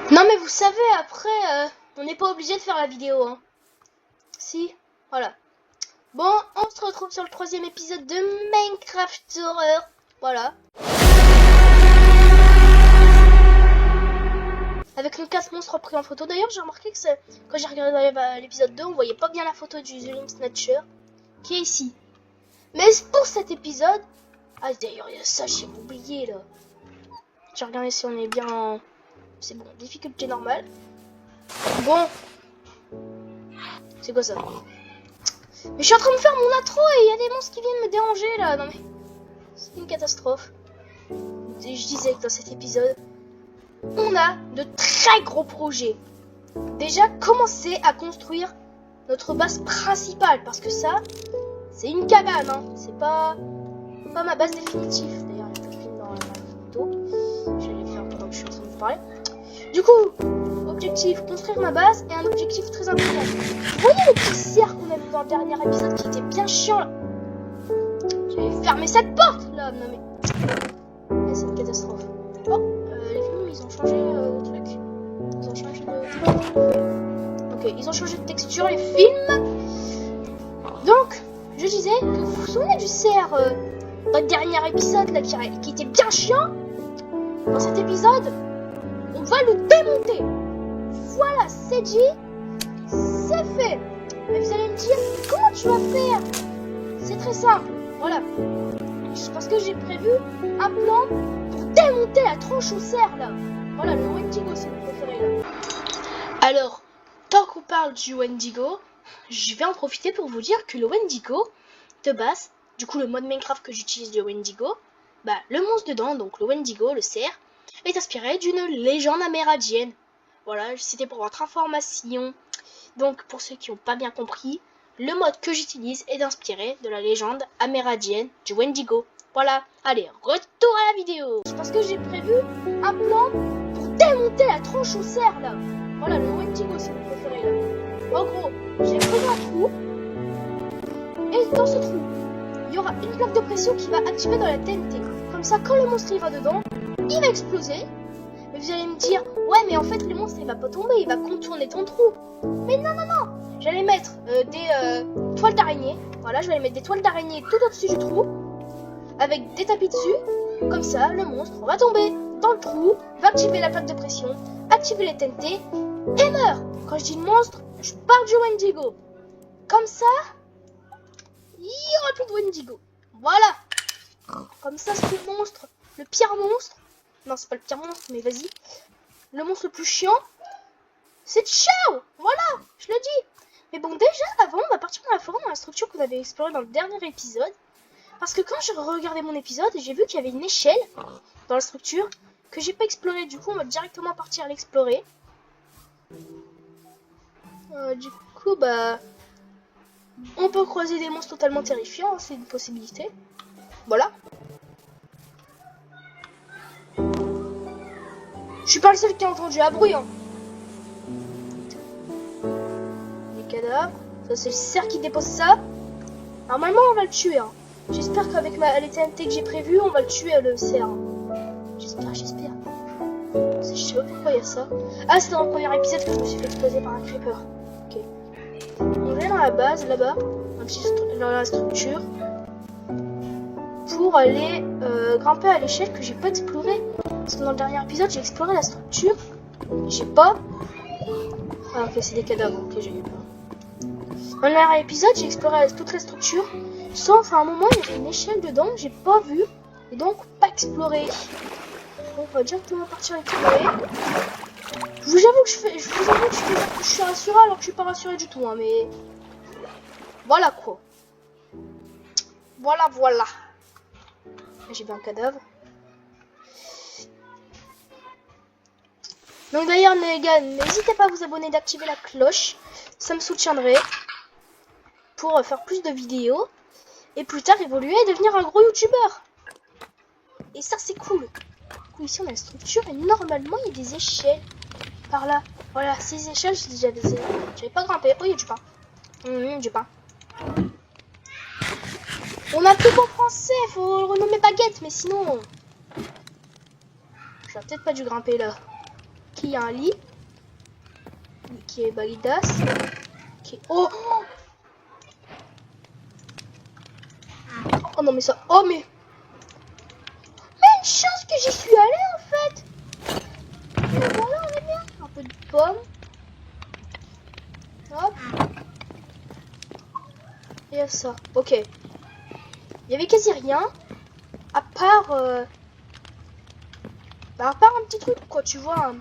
Non mais vous savez, après, on n'est pas obligé de faire la vidéo, hein. Si, voilà. Bon, on se retrouve sur le 3e épisode de Minecraft Horror. Voilà. Avec le casse-monstre pris en photo. D'ailleurs, j'ai remarqué que quand j'ai regardé l'épisode 2, on voyait pas bien la photo du The Limb Snatcher, qui est ici. Mais pour cet épisode... Ah, d'ailleurs, il y a ça, j'ai oublié, là. J'ai regardé si on est bien en... C'est bon, difficulté normale. Bon. C'est quoi ça? Mais je suis en train de faire mon intro et il y a des monstres qui viennent me déranger, là. Non mais... C'est une catastrophe. Et je disais que dans cet épisode, on a de très gros projets. Déjà, commencer à construire notre base principale. Parce que ça, c'est une cabane, hein. C'est pas ma base définitive. D'ailleurs, il y a un film dans la photo. Je vais le faire pendant que je suis en train de vous parler. Du coup, objectif, construire ma base. Et un objectif très important. Vous voyez le petit cerf qu'on a vu dans le dernier épisode qui était bien chiant, là. Je vais fermer cette porte, là. Non mais... c'est une catastrophe. Oh, les films, ils ont changé de truc. Ils ont changé de texture. Ok, ils ont changé de texture, les films. Donc, je disais que vous vous souvenez du cerf dans le dernier épisode, là, qui était bien chiant. Dans cet épisode, on va le démonter. Voilà, c'est dit, c'est fait. Mais vous allez me dire, comment tu vas faire? C'est très simple, voilà. Parce que j'ai prévu un plan pour démonter la tronche au cerf, là. Voilà, le Wendigo, c'est mon préféré, là. Alors, tant qu'on parle du Wendigo, je vais en profiter pour vous dire que le Wendigo, de base, du coup le mode Minecraft que j'utilise de Wendigo, bah le monstre dedans, donc le Wendigo, le cerf, est inspiré d'une légende amérindienne. Voilà, c'était pour votre information. Donc pour ceux qui n'ont pas bien compris, le mode que j'utilise est inspiré de la légende amérindienne du Wendigo. Voilà, allez, retour à la vidéo. Parce que j'ai prévu un plan pour démonter la tronche au cerf, là. Voilà, le Wendigo, c'est mon préféré, là. En gros, j'ai prévu un trou. Et dans ce trou, il y aura une plaque de pression qui va activer dans la TNT. Comme ça, quand le monstre il va dedans, il va exploser. Mais vous allez me dire, ouais, mais en fait, le monstre il va pas tomber, il va contourner ton trou. Mais non, non, non. J'allais mettre des toiles d'araignée. Voilà, je vais mettre des toiles d'araignée tout au-dessus du trou. Avec des tapis dessus. Comme ça, le monstre va tomber dans le trou, va activer la plaque de pression, activer les TNT et meurt. Quand je dis monstre, je parle du Wendigo. Comme ça, il n'y aura plus de Wendigo. Voilà. Comme ça, ce monstre, le pire monstre. Non, c'est pas le pire monstre, mais vas-y. Le monstre le plus chiant, c'est ciao. Voilà, je le dis. Mais bon, déjà, avant, on va partir dans la forêt, dans la structure qu'on avait explorée dans le dernier épisode. Parce que quand j'ai regardé mon épisode, j'ai vu qu'il y avait une échelle dans la structure que j'ai pas explorée. Du coup, on va directement partir à l'explorer. Du coup, bah... on peut croiser des monstres totalement terrifiants, c'est une possibilité. Voilà. Je suis pas le seul qui a entendu un bruit, hein. Les cadavres. Ça, c'est le cerf qui dépose ça. Normalement, on va le tuer, hein. J'espère qu'avec les TNT que j'ai prévu, on va le tuer, le cerf. J'espère. C'est chaud, pourquoi il y a ça? Ah, c'est dans le premier épisode que je me suis fait exploser par un creeper. Ok. On vient dans la base, là-bas, dans la structure, pour aller grimper à l'échelle que j'ai pas explorée. Parce que dans le dernier épisode, j'ai exploré la structure. J'ai pas... Ah, ok, c'est des cadavres. Ok, j'ai eu peur. Dans le dernier épisode, j'ai exploré toute la structure. Sauf à un moment, il y avait une échelle dedans que j'ai pas vue. Et donc, pas exploré. Donc, on va directement partir explorer. Je vous avoue que je suis rassuré alors que je suis pas rassuré du tout. Hein, mais... Voilà quoi. Voilà. J'ai vu un cadavre. Donc d'ailleurs les gars, n'hésitez pas à vous abonner, d'activer la cloche. Ça me soutiendrait pour faire plus de vidéos. Et plus tard évoluer et devenir un gros youtubeur. Et ça c'est cool. Du coup ici on a la structure et normalement il y a des échelles. Par là. Voilà, ces échelles, j'avais pas grimpé. Oh, il y a du pain. Du pain. On a tout en français, faut le renommer baguette, mais sinon... J'aurais peut-être pas dû grimper là. Qui a un lit. Qui est Balidas. Qui est... Oh! Oh non mais ça... Oh mais... Mais une chance que j'y suis allé en fait! Et voilà, on est bien. Un peu de pomme. Hop. Et ça. Ok. Il y avait quasi rien. À part... Bah, à part un petit truc quoi, tu vois.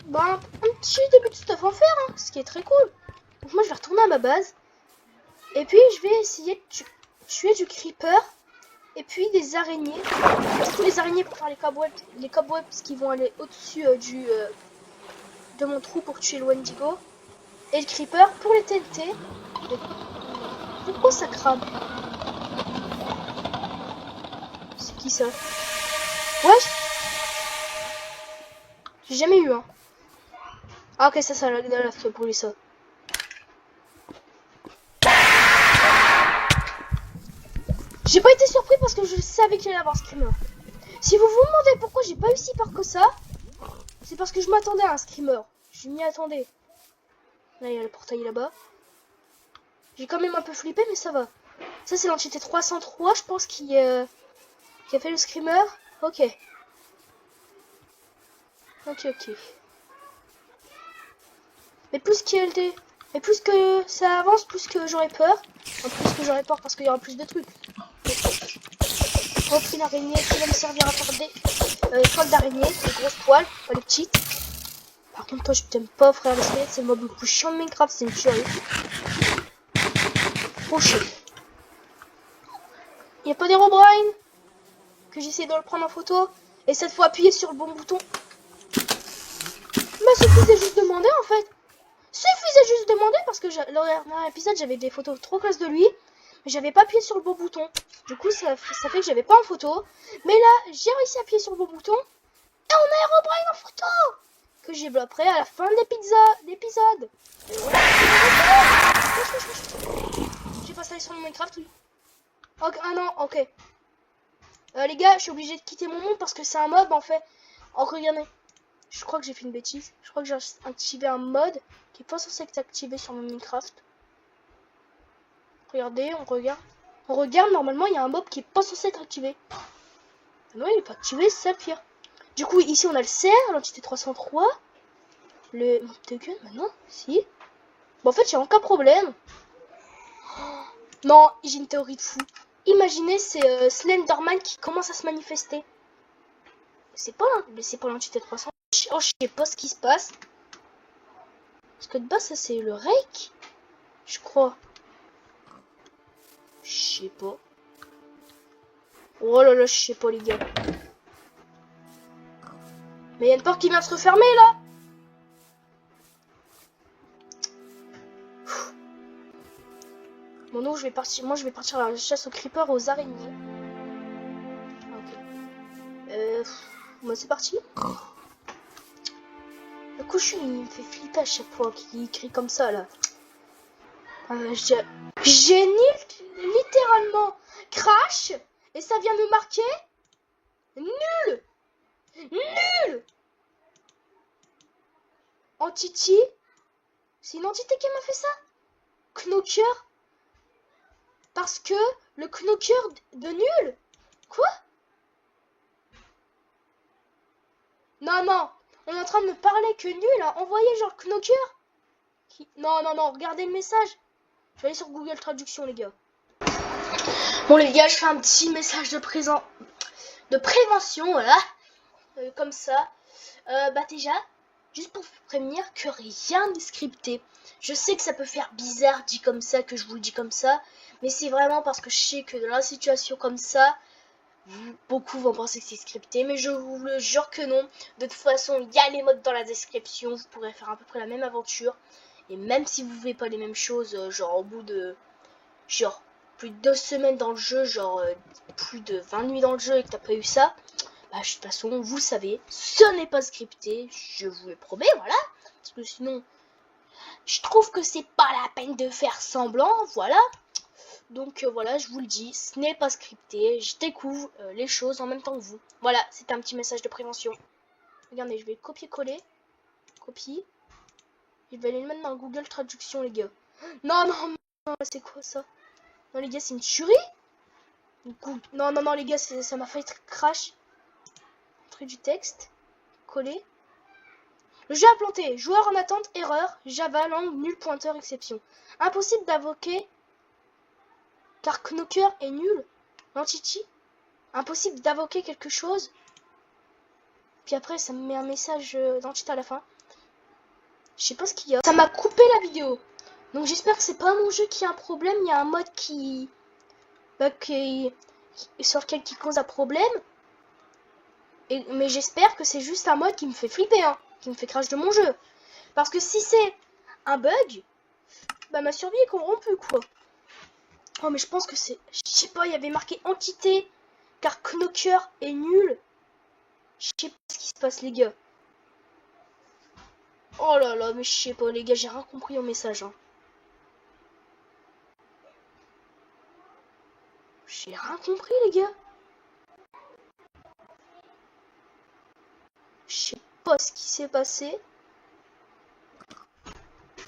Bah, un petit début de stuff en fer, hein, ce qui est très cool. Donc moi je vais retourner à ma base. Et puis je vais essayer de tuer du creeper. Et puis des araignées. Tous les araignées pour faire les cobwebs qui vont aller au-dessus de mon trou pour tuer le Wendigo. Et le creeper pour les TNT. Et... Pourquoi ça crame? C'est qui ça? Ouais. J'ai jamais eu, hein. Ah ok, ça la lave qui a brûlé ça. J'ai pas été surpris parce que je savais qu'il allait y avoir un screamer. Si vous vous demandez pourquoi j'ai pas eu si peur que ça, c'est parce que je m'attendais à un screamer. Je m'y attendais. Là, il y a le portail là-bas. J'ai quand même un peu flippé, mais ça va. Ça, c'est l'entité 303, je pense, qui a fait le screamer. Ok. Ok. Mais plus que ça avance, plus que j'aurai peur. En plus que j'aurai peur parce qu'il y aura plus de trucs. J'ai repris l'araignée qui va me servir à faire des toiles d'araignée, des grosses toiles, pas les petites. Par contre, toi, je t'aime pas, frère. Le squelette, c'est le mob le plus chiant de Minecraft, c'est une tuerie. Trop chiant. Il n'y a pas d'Herobrine que j'essaie de le prendre en photo. Et cette fois, appuyer sur le bon bouton. Bah, suffisait juste demander en fait. Suffisait juste demander parce que dans le dernier épisode, j'avais des photos trop classes de lui. Mais j'avais pas appuyé sur le bon bouton. Du coup, ça fait que j'avais pas en photo. Mais là, j'ai réussi à appuyer sur le bon bouton. Et on a Herobrine en photo que j'ai bloqué à la fin de l'épisode. J'ai pas installé sur le Minecraft, oui. Okay, ah non, ok. Les gars, je suis obligée de quitter mon monde parce que c'est un mob en fait. Oh, regardez. Je crois que j'ai fait une bêtise. Je crois que j'ai activé un mode qui est pas censé être activé sur mon Minecraft. Regardez, on regarde. On regarde, normalement, il y a un mob qui est pas censé être activé. Non, il est pas activé, c'est ça le pire. Du coup, ici, on a le cerf, l'entité 303. Le Gun, maintenant, si. Bon, en fait, il n'y a aucun problème. Non, j'ai une théorie de fou. Imaginez, c'est Slenderman qui commence à se manifester. C'est pas l'entité 300. Oh, je sais pas ce qui se passe. Parce que de base, ça c'est le Rake. Je crois. Je sais pas. Oh là là, je sais pas les gars. Mais il y a une porte qui vient de se refermer là. Bon non, je vais partir à la chasse aux creepers, aux araignées. Ok. Bon, c'est parti. Le cochon il me fait flipper à chaque fois qu'il crie comme ça là. J'ai littéralement crash et ça vient me marquer nul. Nul. Entity. C'est une entité qui m'a fait ça. Knocker. Parce que le knocker de nul. Quoi? Non. On est en train de me parler que nul a envoyé genre knocker. Non, regardez le message. Je vais aller sur Google Traduction, les gars. Bon, les gars, je fais un petit message de prévention, voilà. Comme ça. Bah, déjà, juste pour vous prévenir que rien n'est scripté. Je sais que ça peut faire bizarre dit comme ça, que je vous le dis comme ça. Mais c'est vraiment parce que je sais que dans la situation comme ça, beaucoup vont penser que c'est scripté. Mais je vous le jure que non. De toute façon, il y a les modes dans la description. Vous pourrez faire à peu près la même aventure. Et même si vous ne faites pas les mêmes choses, genre au bout de genre plus de 2 semaines dans le jeu, genre plus de 20 nuits dans le jeu et que t'as pas eu ça, bah de toute façon vous savez, ce n'est pas scripté, je vous le promets, voilà. Parce que sinon, je trouve que c'est pas la peine de faire semblant, voilà. Donc voilà, je vous le dis, ce n'est pas scripté, je découvre les choses en même temps que vous. Voilà, c'était un petit message de prévention. Regardez, je vais copier-coller. Copie. Je vais aller le mettre dans Google Traduction, les gars. Non, non, non, c'est quoi ça? Non, les gars, c'est une tuerie? Non, non, non, les gars, ça m'a fait crash. Entrée du texte. Coller. Le jeu a planté. Joueur en attente, erreur. Java, langue, nul, pointeur, exception. Impossible d'invoquer car Knocker est nul. L'entity. Impossible d'invoquer quelque chose. Puis après, ça me met un message d'entité à la fin. Je sais pas ce qu'il y a. Ça m'a coupé la vidéo. Donc j'espère que c'est pas mon jeu qui a un problème. Il y a un mode qui... sur lequel qui cause un problème. Mais j'espère que c'est juste un mode qui me fait flipper, hein, qui me fait crash de mon jeu. Parce que si c'est un bug, bah ma survie est corrompue, quoi. Oh, mais je pense que c'est... Je sais pas, il y avait marqué entité, car Knocker est nul. Je sais pas ce qui se passe, les gars. Oh là là, mais je sais pas, les gars, j'ai rien compris au message, hein. J'ai rien compris, les gars. Je sais pas ce qui s'est passé.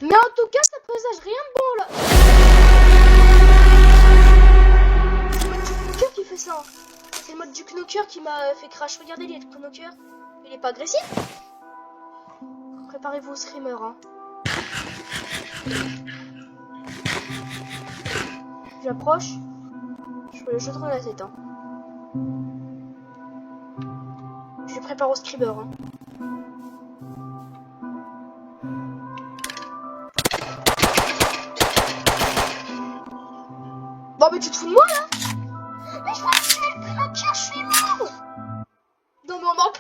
Mais en tout cas, ça présage rien de bon, là. C'est le mode du Knocker qui fait ça. C'est le mode du Knocker qui m'a fait crash. Regardez, il est de Knocker. Il est pas agressif. Préparez-vous au screamer, hein. J'approche. Je tourne la tête, hein. Je prépare au screamer, hein. Bon, mais tu te fous de moi, là? Mais je vais tuer le Knocker, je suis mort. Non, mais on en...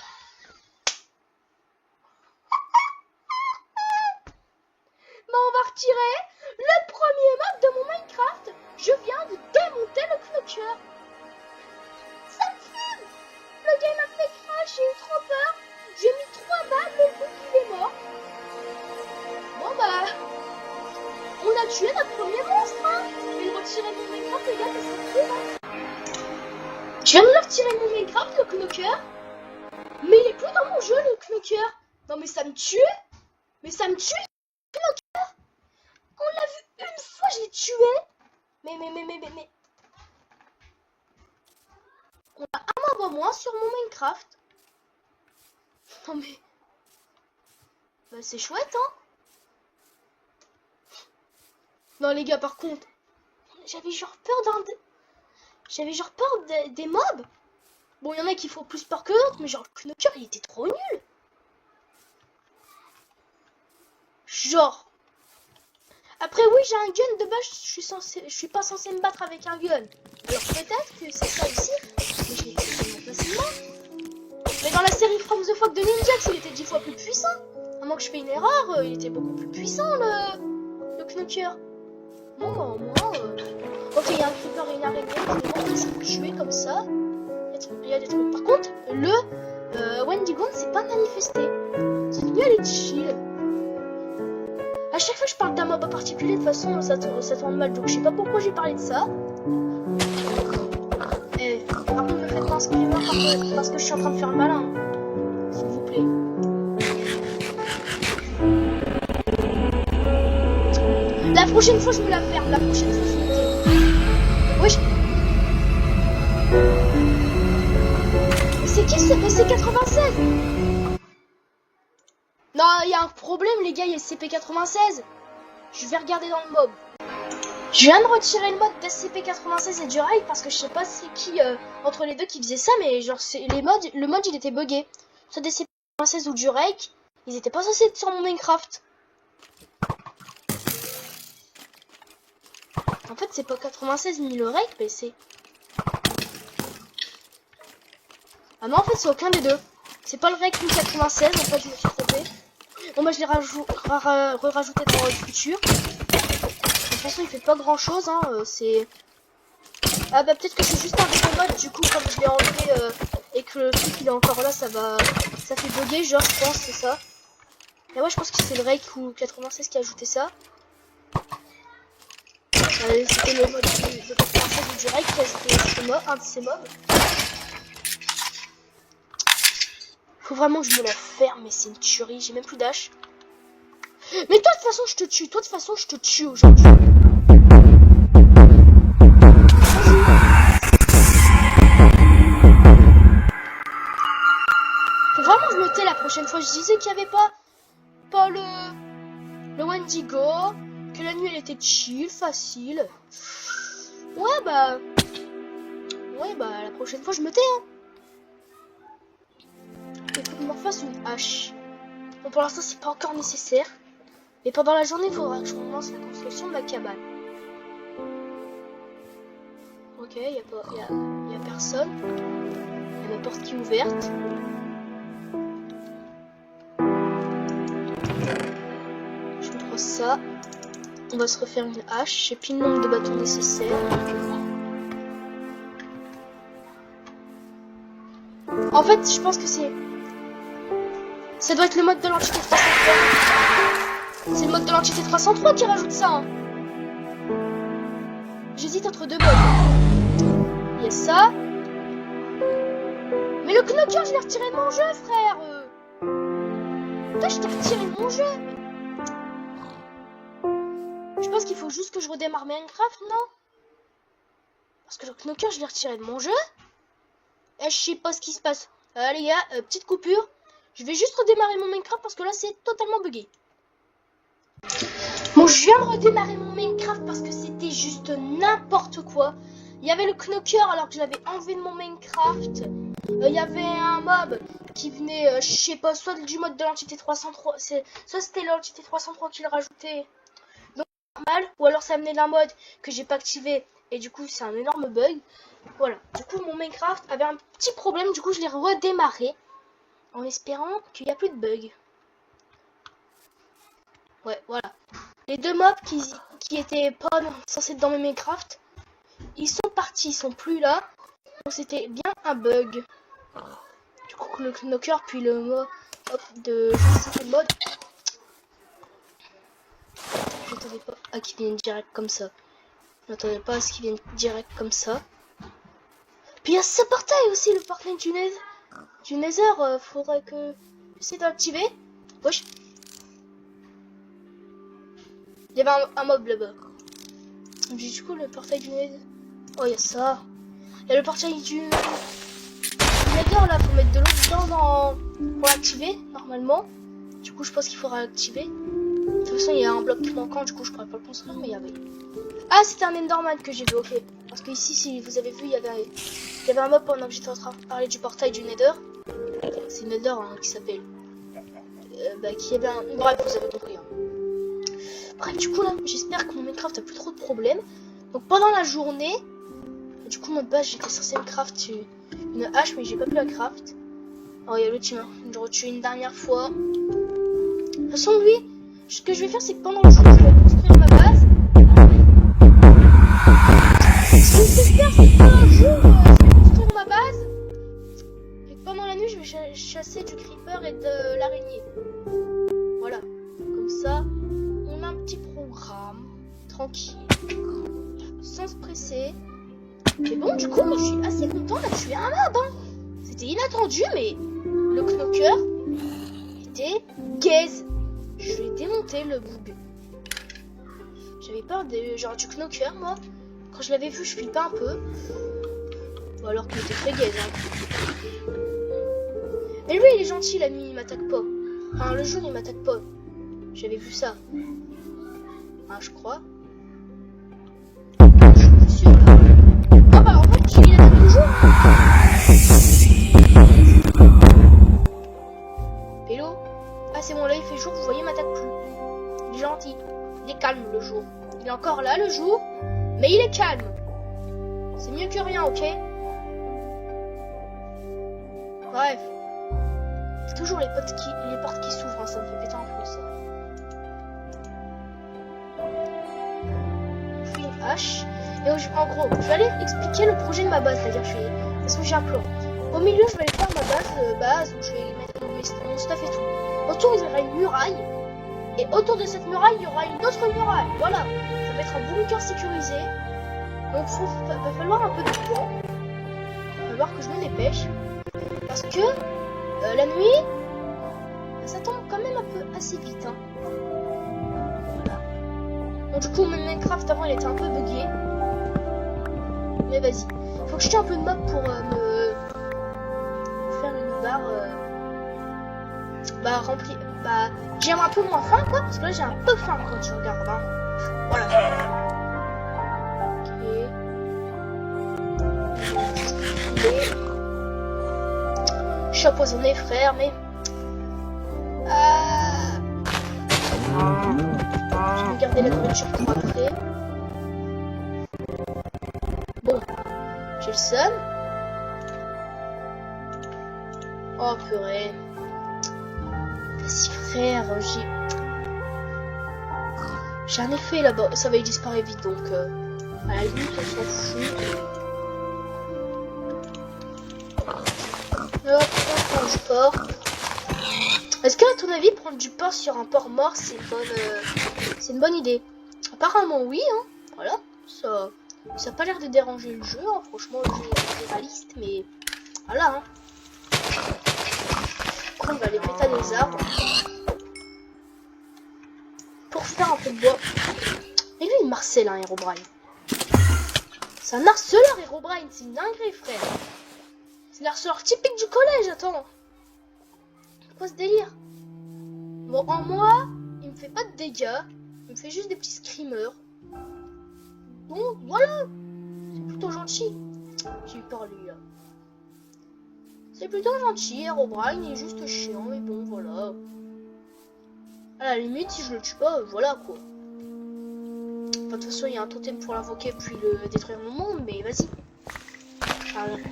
Bah, on va retirer le premier mode de mon Minecraft. Je viens de démonter le Knocker. Ça me fume. Le game a fait crash, j'ai eu trop peur. J'ai mis 3 balles, le coup il est mort. Bon bah, on a tué notre premier monstre, hein. Je vais retirer mon Minecraft, les gars, ça serait cool, hein. Je viens de le retirer mon Minecraft, le Knocker. Mais il est plus dans mon jeu, le Knocker. Non mais ça me tue. Mais ça me tue, le Knocker. On l'a vu une fois, je l'ai tué. Mais. On a un mob en moins sur mon Minecraft. Non mais... Bah c'est chouette, hein. Non les gars, par contre, j'avais genre peur des mobs. Bon, il y en a qui font plus peur que d'autres, mais genre le Knocker, il était trop nul. Genre... Après oui, j'ai un gun de base, je suis pas censé me battre avec un gun. Alors peut-être que c'est ça aussi, mais je l'ai fait facilement. Mais dans la série From the Fog de Ninjax, il était 10 fois plus puissant. À moins que je fais une erreur, il était beaucoup plus puissant le Knocker. Bon, bah au moins... Ok, il y a un creeper et une araignée, c'est bon, c'est pour tuer comme ça. Il y a des trucs. Par contre, le Wendigo ne s'est pas manifesté. C'est venu aller chill. À chaque fois que je parle d'un mob en particulier, de toute façon, ça tourne mal. Donc je sais pas pourquoi j'ai parlé de ça. Et par contre, ne faites pas un screamer parce que je suis en train de faire le malin. S'il vous plaît. La prochaine fois, je me la ferme. La prochaine fois, je me la... Wesh. C'est qui ce CP96? Non, il y a un problème, les gars, il y a le CP96. Je vais regarder dans le mob. Je viens de retirer le mode d'SCP-96 et du Rake parce que je sais pas c'est qui entre les deux qui faisait ça, mais genre le mode il était buggé. Soit des CP-96 ou du Rake, ils étaient pas censés être sur mon Minecraft. En fait, c'est pas 96 ni le Rake, mais c'est... Ah non, en fait, c'est aucun des deux. C'est pas le Rake ni 96, en fait, je me suis trompée. Bon, bah, je l'ai rajouté dans le futur. De toute façon, il fait pas grand chose, hein, c'est... Ah bah, peut-être que c'est juste un défaut mode, du coup, comme je l'ai enlevé et que le truc il est encore là, ça fait bugger, genre, je pense, c'est ça. Et ouais, je pense que c'est le Rake ou 96 qui a ajouté ça. C'était le mode de 96 ou du Rake qui a ajouté un de ces mobs. Faut vraiment que je me la ferme, mais c'est une tuerie. J'ai même plus d'âge. Mais toi, de toute façon, je te tue. Toi, de toute façon, je te tue aujourd'hui. Faut vraiment que je me tais la prochaine fois. Je disais qu'il n'y avait pas le Wendigo, que la nuit elle était chill, facile. Ouais bah la prochaine fois je me tais. Hein. Il faut que je me refasse une hache. Bon, pour l'instant c'est pas encore nécessaire. Mais pendant la journée il faudra que je commence la construction de la cabane. Ok, y a personne. Il y a ma porte qui est ouverte. Je me prends ça. On va se refaire une hache. J'ai pris le nombre de bâtons nécessaires. En fait, je pense que ça doit être le mode de l'entité 303. C'est le mode de l'entité 303 qui rajoute ça. Hein. J'hésite entre deux modes. Il y a ça. Mais le knocker, je l'ai retiré de mon jeu, frère. Putain, je t'ai retiré de mon jeu. Je pense qu'il faut juste que je redémarre Minecraft, non? Parce que le knocker, je l'ai retiré de mon jeu. Et je sais pas ce qui se passe. Les gars, petite coupure. Je vais juste redémarrer mon Minecraft parce que là, c'est totalement bugué. Bon, je viens de redémarrer mon Minecraft parce que c'était juste n'importe quoi. Il y avait le knocker alors que je l'avais enlevé de mon Minecraft. Il y avait un mob qui venait, je sais pas, soit du mode de l'entité 303. Soit c'était l'entité 303 qui le rajoutait. Normal, ou alors ça venait d'un mode que j'ai pas activé et du coup c'est un énorme bug. Voilà, du coup mon Minecraft avait un petit problème, du coup je l'ai redémarré en espérant qu'il n'y a plus de bug. Ouais, voilà. Les deux mobs qui étaient pas censés être dans mes Minecraft, ils sont partis, ils sont plus là. Donc c'était bien un bug. Du coup le knocker puis le mode de je sais quel mode. Je m'attendais pas à qu'il vienne direct comme ça. Je m'attendais pas à ce qu'il vienne direct comme ça. Puis il y a ce portail aussi, le portail du Nether. Faudrait que j'essaie d'activer. Wesh. Il y avait un mob là-bas. Du coup, le portail du Nether. Oh, il y a ça. Il y a le portail du Nether là. Faut mettre de l'eau dedans pour l'activer, normalement. Du coup, je pense qu'il faudra l'activer. De toute façon, il y a un bloc manquant, du coup, je pourrais pas le construire, mais il y avait. Ah, c'était un Enderman que j'ai vu, ok. Parce que ici, si vous avez vu, il y avait un mob pendant que j'étais en train de parler du portail du Nether. C'est Nether hein, qui s'appelle. Qui avait un. Bref, vous avez compris. Hein. Bref, du coup, là, j'espère que mon Minecraft a plus trop de problèmes. Donc, pendant la journée, du coup, mon base, j'étais censé me craft une hache, mais j'ai pas pu la craft. Oh, il y a le team. Je retue une dernière fois. De toute façon, lui. Ce que je vais faire, c'est que pendant le jour, je vais construire ma base. Ce que je vais faire, c'est que pendant le jour, je vais construire ma base. Et que pendant la nuit, je vais chasser du creeper et de l'araignée. Voilà. Comme ça, on a un petit programme. Tranquille. Sans se presser. Et bon, du coup, moi, je suis assez content de tuer un mob. Hein. C'était inattendu, mais le knocker était gaze. Je vais démonter le bug. J'avais peur genre du knocker moi. Quand je l'avais vu je flippais un peu. Ou alors qu'il était très gaze hein. Mais lui il est gentil la nuit il m'attaque pas. Enfin le jour il m'attaque pas. J'avais vu ça. Ah je crois. Je suis plus sûre là. Ah bah en fait il attaque le jour. Hello. Ah c'est bon là il fait jour, vous voyez m'attaque plus. Il est gentil, il est calme le jour. Il est encore là le jour, mais il est calme. C'est mieux que rien, ok? Bref. C'est toujours les portes qui s'ouvrent, hein, ça me fait péter un peu ça. Je fais une hache. Et en gros, je vais aller expliquer le projet de ma base, c'est-à-dire parce que j'ai un plan. Au milieu je vais aller faire ma base où je vais mettre mon stuff et tout. Autour il y aura une muraille. Et autour de cette muraille, il y aura une autre muraille. Voilà. Ça va être un bunker sécurisé. Donc il va falloir un peu de temps. Il va falloir que je me dépêche. Parce que La nuit, ça tombe quand même un peu assez vite. Hein. Voilà. Bon, du coup, mon Minecraft avant, il était un peu bugué. Mais vas-y. Faut que je tue un peu de mob pour me faire une barre. Bah, remplie. Bah, j'ai un peu moins faim, quoi. Parce que là, j'ai un peu faim quand tu regardes. Hein. Voilà. Ok. Je suis empoisonné, frère, mais. Je vais garder la nourriture pour après. Bon, j'ai le seum. Oh purée. Vas-y frère, j'ai un effet là-bas. Ça va, il disparaît vite donc. À la limite, on s'en fout. Hop, on prend du porc. Est-ce que, à ton avis, prendre du porc sur un porc mort, c'est une bonne idée? Apparemment, oui, hein. Voilà. Ça a pas l'air de déranger le jeu. Hein. Franchement, le jeu est réaliste, mais voilà. Hein. On va aller péter des arbres pour faire un peu de bois. Et lui, il marcelle, hein, Herobrine. C'est un harceleur, Herobrine. C'est une dinguerie, frère. C'est l'harceleur typique du collège, attends. Quoi ce délire? Bon, en moi, il me fait pas de dégâts. Il me fait juste des petits screamers. Donc, voilà. C'est plutôt gentil. J'ai eu peur, lui, là. C'est plutôt gentil, Herobrine. Il est juste chiant, mais bon, voilà. À la limite, si je le tue pas, voilà, quoi. Enfin, de toute façon, il y a un totem pour l'invoquer puis le détruire mon monde, mais vas-y.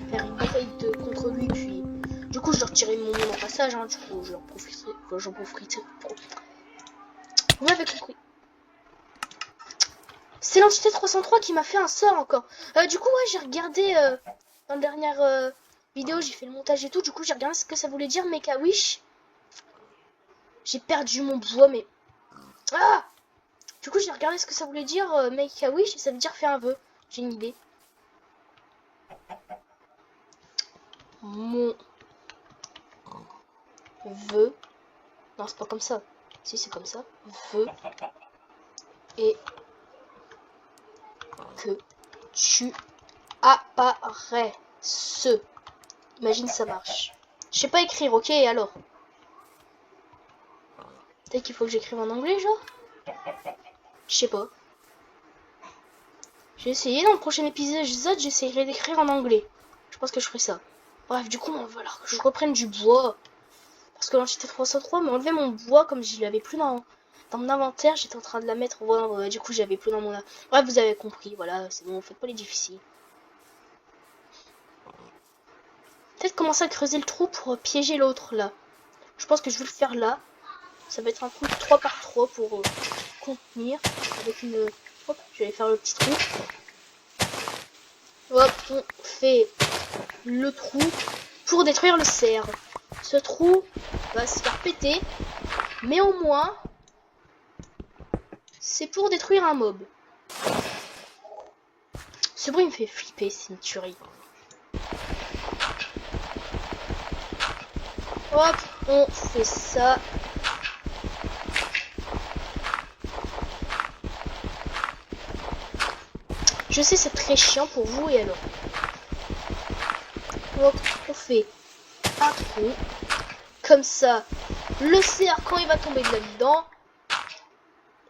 Faire une bataille contre lui, puis... Du coup, je leur tirerai mon monde en passage, hein. Du coup, j'en profiterai pour... Vous m'avez compris. C'est l'entité 303 qui m'a fait un sort encore. Du coup, ouais, j'ai regardé... dans la dernière vidéo, j'ai fait le montage et tout. Du coup, j'ai regardé ce que ça voulait dire, Make a Wish. J'ai perdu mon bois, mais... Ah! Du coup, j'ai regardé ce que ça voulait dire, Make a Wish, et ça veut dire faire un vœu. J'ai une idée. Mon vœu. Non, c'est pas comme ça. Si, c'est comme ça. Vœu. Et que tu apparaisses. Imagine ça marche. Je sais pas écrire, ok, alors. Peut-être qu'il faut que j'écrive en anglais, genre. Je sais pas. J'ai essayé dans le prochain épisode, j'essayerai d'écrire en anglais. Je pense que je ferai ça. Bref, du coup, il va falloir que je reprenne du bois. Parce que l'entité 303 m'a enlevé mon bois comme je l'avais plus dans mon inventaire. J'étais en train de la mettre. Ouais, du coup, j'avais plus dans mon... Bref, vous avez compris. Voilà, c'est bon, faites pas les difficiles. Peut-être commencer à creuser le trou pour piéger l'autre, là. Je pense que je vais le faire là. Ça va être un trou 3 par 3 pour contenir. Avec une... Hop, je vais faire le petit trou. Hop, on fait le trou pour détruire le cerf. Ce trou va se faire péter, mais au moins, c'est pour détruire un mob. Ce bruit me fait flipper, c'est une tuerie. Hop, on fait ça. Je sais, c'est très chiant pour vous, et alors? Hop, on fait un trou. Comme ça, le cerf, quand il va tomber de là-dedans,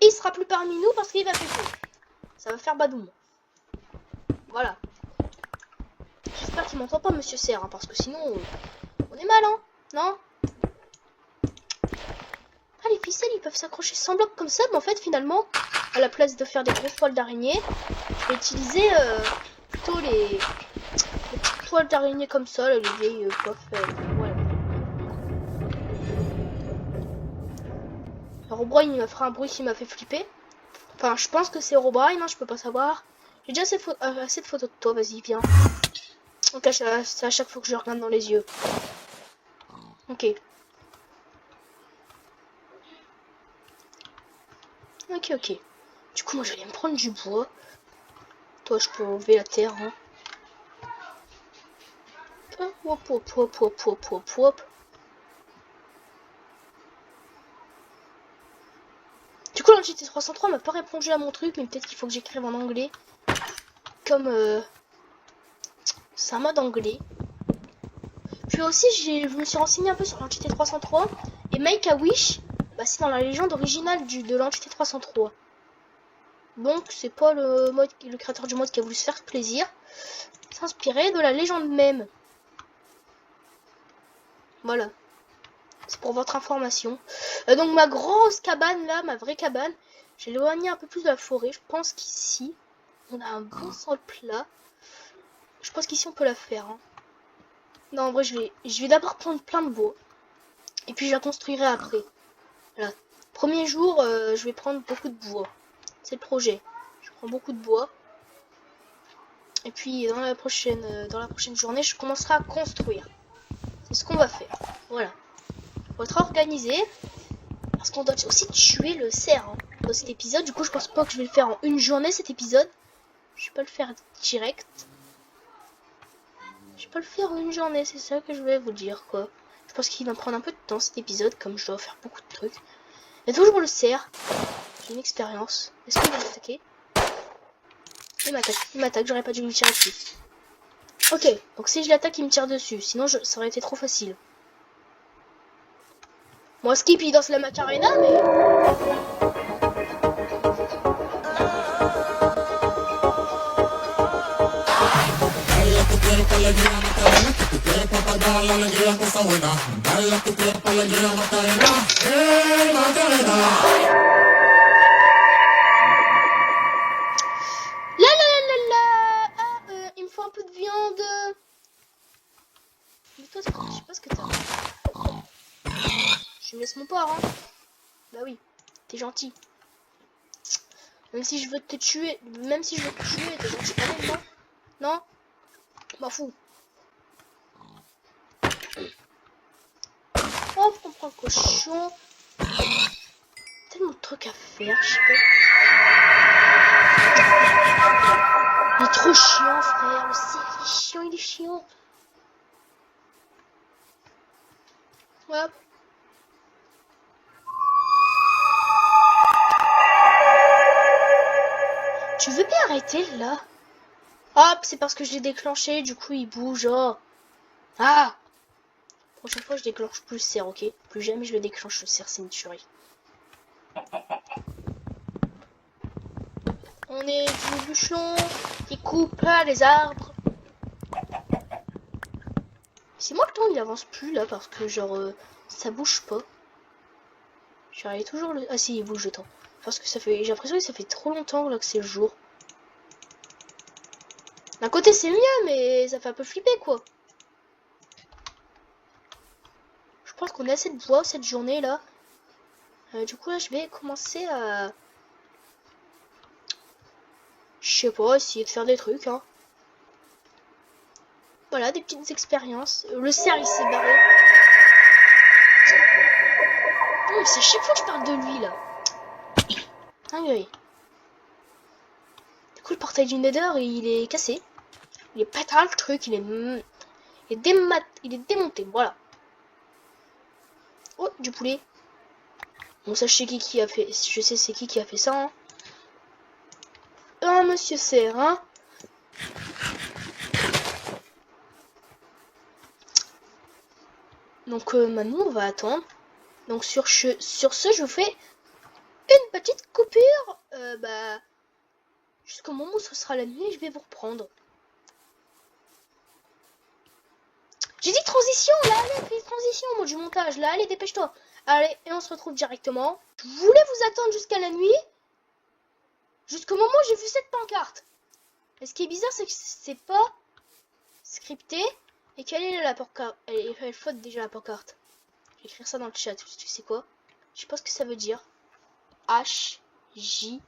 il sera plus parmi nous parce qu'il va péter. Ça va faire badoum. Voilà. J'espère qu'il m'entend pas, monsieur cerf, hein, parce que sinon, on est mal, hein? Non? Ah, les ficelles, ils peuvent s'accrocher sans bloc comme ça, mais en fait, finalement, à la place de faire des grosses toiles d'araignée, je vais utiliser plutôt les petites toiles d'araignée comme ça, là, les vieilles coffres. Voilà. Herobrine, il m'a fait un bruit qui m'a fait flipper. Enfin, je pense que c'est Herobrine, hein, je peux pas savoir. J'ai déjà assez de photos de toi, vas-y, viens. Ok, c'est à chaque fois que je regarde dans les yeux. Ok. Ok. Du coup, moi, j'allais me prendre du bois. Toi, je peux enlever la terre, hein. Hop. coup, l'entité 303 m'a pas répondu à mon truc, mais peut-être qu'il faut que j'écrive en anglais. Comme c'est un mode anglais. Puis aussi, je me suis renseigné un peu sur l'entité 303. Et Make a Wish, bah, c'est dans la légende originale de l'entité 303. Donc, c'est pas le créateur du mode qui a voulu se faire plaisir. S'inspirer de la légende même. Voilà. C'est pour votre information. Donc, ma grosse cabane là, ma vraie cabane, j'ai éloigné un peu plus de la forêt. Je pense qu'ici, on a un bon sol plat. Je pense qu'ici, on peut la faire. Hein. Non, en vrai, je vais d'abord prendre plein de bois. Et puis, je la construirai après. Voilà. Premier jour, je vais prendre beaucoup de bois. C'est le projet. Je prends beaucoup de bois. Et puis, dans la prochaine journée, je commencerai à construire. C'est ce qu'on va faire. Voilà. Faut être organisé. Parce qu'on doit aussi tuer le cerf hein, dans cet épisode. Du coup, je pense pas que je vais le faire en une journée, cet épisode. Je vais pas le faire direct. Je vais pas le faire en une journée, c'est ça que je vais vous dire, quoi. Je pense qu'il va me prendre un peu de temps, cet épisode, comme je dois faire beaucoup de trucs. Il y a toujours le cerf. J'ai une expérience. Est-ce qu'il va m'attaquer? Il m'attaque, j'aurais pas dû lui tirer dessus. Ok, donc si je l'attaque, il me tire dessus. Sinon, ça aurait été trop facile. Moi, Skip, il danse la Macarena, mais... il me faut un peu de viande. Mais toi, je sais pas ce que t'as. Je me laisse mon porc, hein. Bah oui, t'es gentil. Même si je veux te tuer, t'es gentil quand même, non? Non? M'en fous. Oh, on prend le cochon. Tellement de trucs à faire, je sais pas. Il est trop chiant, frère. Le cerf, il est chiant, il est chiant. Hop. Tu veux bien arrêter, là? Hop, c'est parce que je l'ai déclenché, du coup, il bouge, oh. Ah! Prochaine fois, je déclenche plus le cerf, ok? Plus jamais je le déclenche, le cerf, c'est une tuerie. On est du bûcheron qui coupe les arbres. C'est moi le temps il avance plus là parce que genre ça bouge pas. J'arrive toujours le... Ah si il bouge le temps. Parce que ça fait. J'ai l'impression que ça fait trop longtemps là que c'est le jour. D'un côté c'est mieux mais ça fait un peu flipper quoi. Je pense qu'on a assez de bois cette journée là. Du coup là je vais commencer à... Je sais pas, essayer de faire des trucs hein. Voilà, des petites expériences. Le cerf il s'est barré. C'est chaque fois que je parle de lui là. Ah oui. Du coup le portail du Nether il est cassé. Il est pas le truc, il est démonté, voilà. Oh, du poulet. Bon ça je sais qui a fait. Je sais c'est qui a fait ça. Hein. Oh monsieur cerf, hein. Donc maintenant on va attendre. Donc sur ce je vous fais une petite coupure. Bah jusqu'au moment où ce sera la nuit, je vais vous reprendre. J'ai dit transition, là allez, fais transition, moi du montage, là allez, dépêche-toi. Allez, et on se retrouve directement. Je voulais vous attendre jusqu'à la nuit. Jusqu'au moment où j'ai vu cette pancarte. Et ce qui est bizarre, c'est que c'est pas scripté. Et quelle est la pancarte? Elle faute déjà la pancarte. Je vais écrire ça dans le chat, tu sais quoi? Je sais pas ce que ça veut dire. H, J.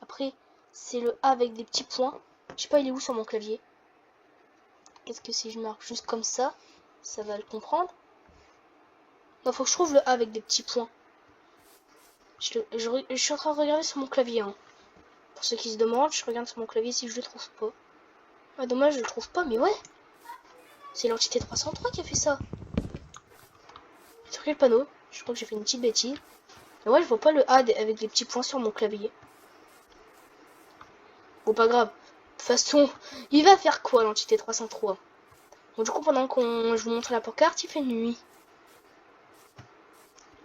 Après, c'est le A avec des petits points. Je sais pas, il est où sur mon clavier? Est-ce que si je marque juste comme ça, ça va le comprendre? Non, faut que je trouve le A avec des petits points. Je suis en train de regarder sur mon clavier. Hein. Pour ceux qui se demandent, je regarde sur mon clavier si je le trouve pas. Ah, dommage, je le trouve pas, mais ouais. C'est l'entité 303 qui a fait ça. Sur quel panneau? Je crois que j'ai fait une petite bêtise. Et ouais, je vois pas le A avec les petits points sur mon clavier. Bon, pas grave. De toute façon, il va faire quoi l'entité 303? Bon, du coup, pendant qu'on je vous montre la pancarte, il fait nuit.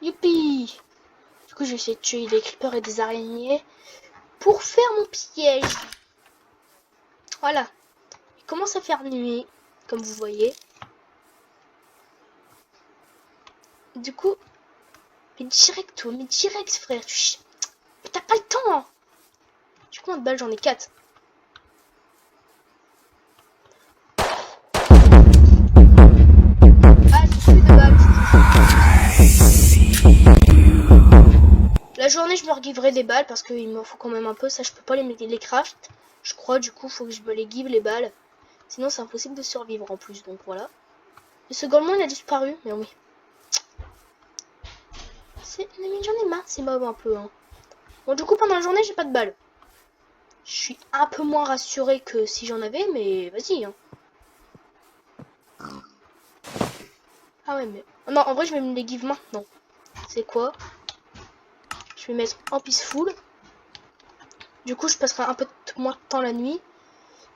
Youpi! Du coup, je vais essayer de tuer des creepers et des araignées pour faire mon piège. Voilà. Il commence à faire nuit, comme vous voyez. Du coup, mais direct, frère. T'as pas le temps, hein. J'ai combien de balles? J'en ai 4. Ah, j'ai plus de balles. La journée, je me regiverai des balles parce qu'il me faut quand même un peu. Ça, je peux pas les craft. Je crois, du coup, faut que je me les give les balles. Sinon, c'est impossible de survivre en plus. Donc voilà. Et ce golemon, il a disparu. Mais oui. J'en ai marre, c'est mob un peu. Hein. Bon, du coup, pendant la journée, j'ai pas de balles. Je suis un peu moins rassuré que si j'en avais, mais vas-y. Hein. Ah ouais, mais... Non, en vrai, je vais me les give maintenant. C'est quoi? Je vais mettre en peaceful. Du coup, je passerai un peu moins de temps la nuit.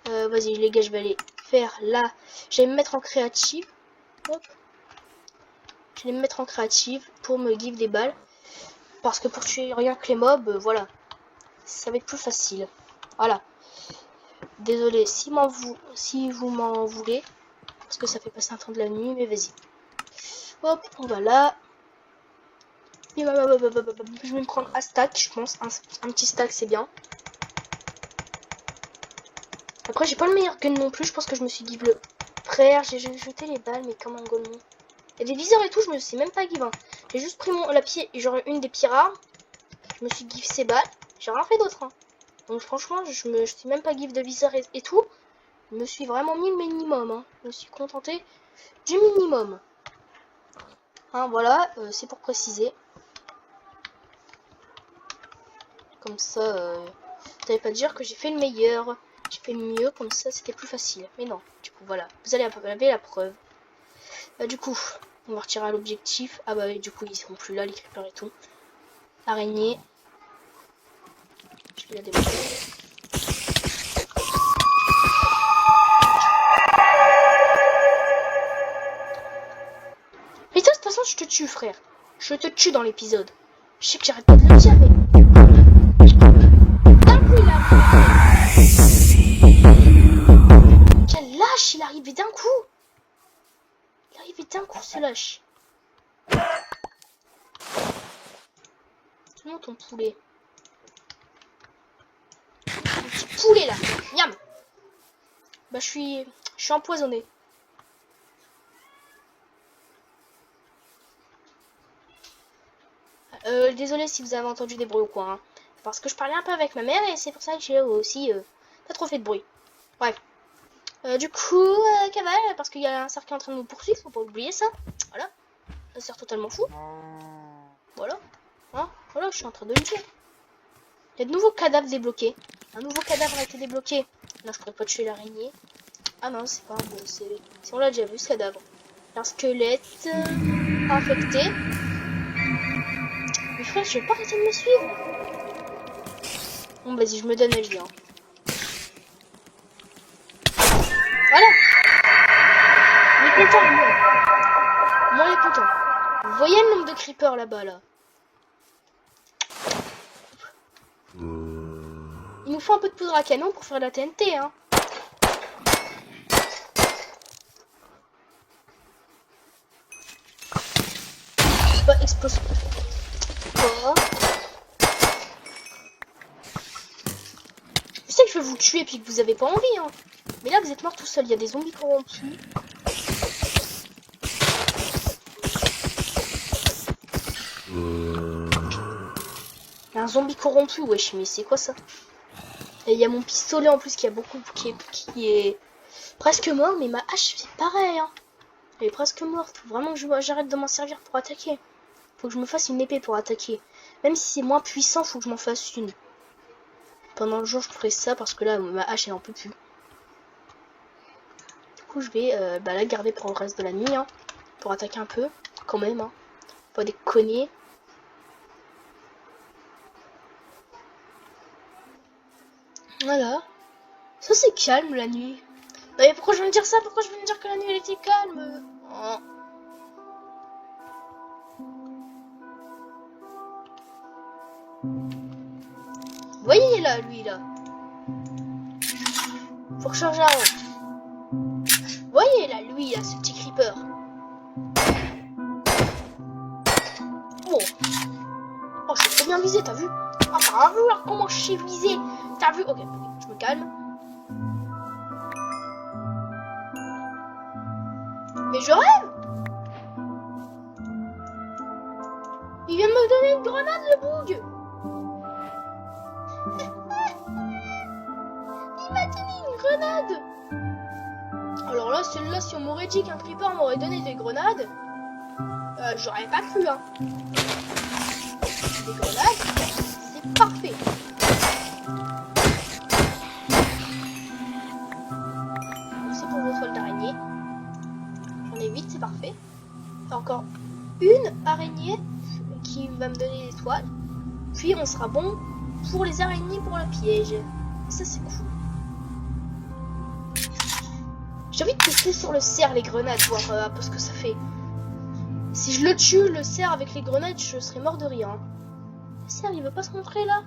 Vas-y, les gars, je vais aller faire là. Je vais me mettre en créative. Hop. Je vais me mettre en créative pour me give des balles. Parce que pour tuer rien que les mobs, voilà. Ça va être plus facile. Voilà. Désolé si vous m'en voulez. Parce que ça fait passer un temps de la nuit, mais vas-y. Hop, on va là. Je vais me prendre un stack, je pense. Un petit stack, c'est bien. Après, j'ai pas le meilleur gun non plus. Je pense que je me suis give le frère. J'ai jeté les balles, mais comme un golemon. Il y a des viseurs et tout, je me suis même pas give. Hein. J'ai juste pris genre une des pierres rares. Je me suis give ces balles. J'ai rien fait d'autre. Hein. Donc franchement, je me suis même pas give de viseur et tout. Je me suis vraiment mis le minimum. Hein. Je me suis contenté du minimum. Hein, voilà, c'est pour préciser. Comme ça, vous n'allez pas dire que j'ai fait le meilleur. J'ai fait le mieux, comme ça c'était plus facile. Mais non, du coup voilà, vous allez avoir la preuve. Du coup, on va retirer l'objectif. Ah bah du coup ils sont plus là, les creepers et tout. Araignée. Je vais la débloquer. Mais toi, de toute façon je te tue frère. Je te tue dans l'épisode. Je sais que j'arrête pas de le dire mais... D'un coup il arrive. Quel lâche, il est arrivé d'un coup. Il est arrivé d'un coup ce lâche. Comment ton poulet? Un petit poulet là. Miam. Bah je suis empoisonné. Désolé si vous avez entendu des bruits ou quoi. Hein. Parce que je parlais un peu avec ma mère et c'est pour ça que j'ai aussi pas trop fait de bruit. Bref. Du coup, cavale, parce qu'il y a un cerf qui est en train de nous poursuivre, faut pas oublier ça. Voilà. Un cerf totalement fou. Voilà. Hein, voilà, je suis en train de le dire. Il y a de nouveaux cadavres débloqués. Un nouveau cadavre a été débloqué. Là, je pourrais pas tuer l'araignée. Ah non, c'est pas un bon, c'est... Si on l'a déjà vu, ce cadavre. Un squelette infecté. Mais frère, je vais pas arrêter de me suivre. Bon, vas-y, je me donne la vie. Hein. Voilà. Il est content, moi, il est content. Vous voyez le nombre de creepers là-bas, là. Il nous faut un peu de poudre à canon pour faire la TNT, hein. Bah, explose. Oh. Je sais que je vais vous tuer puis que vous avez pas envie, hein. Mais là, vous êtes mort tout seul. Il y a des zombies corrompus. Il y a un zombie corrompu, wesh, mais c'est quoi ça? Et il y a mon pistolet en plus qui est presque mort, mais ma hache c'est pareil, hein. Elle est presque morte. Faut vraiment que j'arrête de m'en servir pour attaquer. Faut que je me fasse une épée pour attaquer. Même si c'est moins puissant, faut que je m'en fasse une. Pendant le jour, je ferai ça parce que là, ma hache elle en peut plus. Du coup, je vais la garder pour le reste de la nuit, hein, pour attaquer un peu, quand même. Hein. Pas déconner. Voilà. Ça c'est calme la nuit. Mais pourquoi je viens de dire ça? Pourquoi je viens de dire que la nuit elle était calme? Oh. Vous voyez là, lui là. Faut recharger la route. Vous voyez là, lui là, ce petit creeper. Bon. Oh, je suis trop bien visé, t'as vu? Ah, t'as vu là, comment je suis visé? T'as vu? Ok, je me calme. Mais je rêve! Il vient de me donner une grenade, le boug! Il m'a donné une grenade! Alors là, celle-là, si on m'aurait dit qu'un creeper m'aurait donné des grenades, j'aurais pas cru, hein. Des grenades, c'est parfait. Merci pour vos toiles d'araignée. J'en ai 8, c'est parfait. Encore une araignée qui va me donner des toiles. Puis on sera bon pour les araignées pour le piège. Et ça, c'est cool. J'ai envie de tester sur le cerf les grenades, voir un peu ce que ça fait. Si je le tue, le cerf avec les grenades, je serais mort de rire. Hein. Le cerf, il veut pas se montrer là.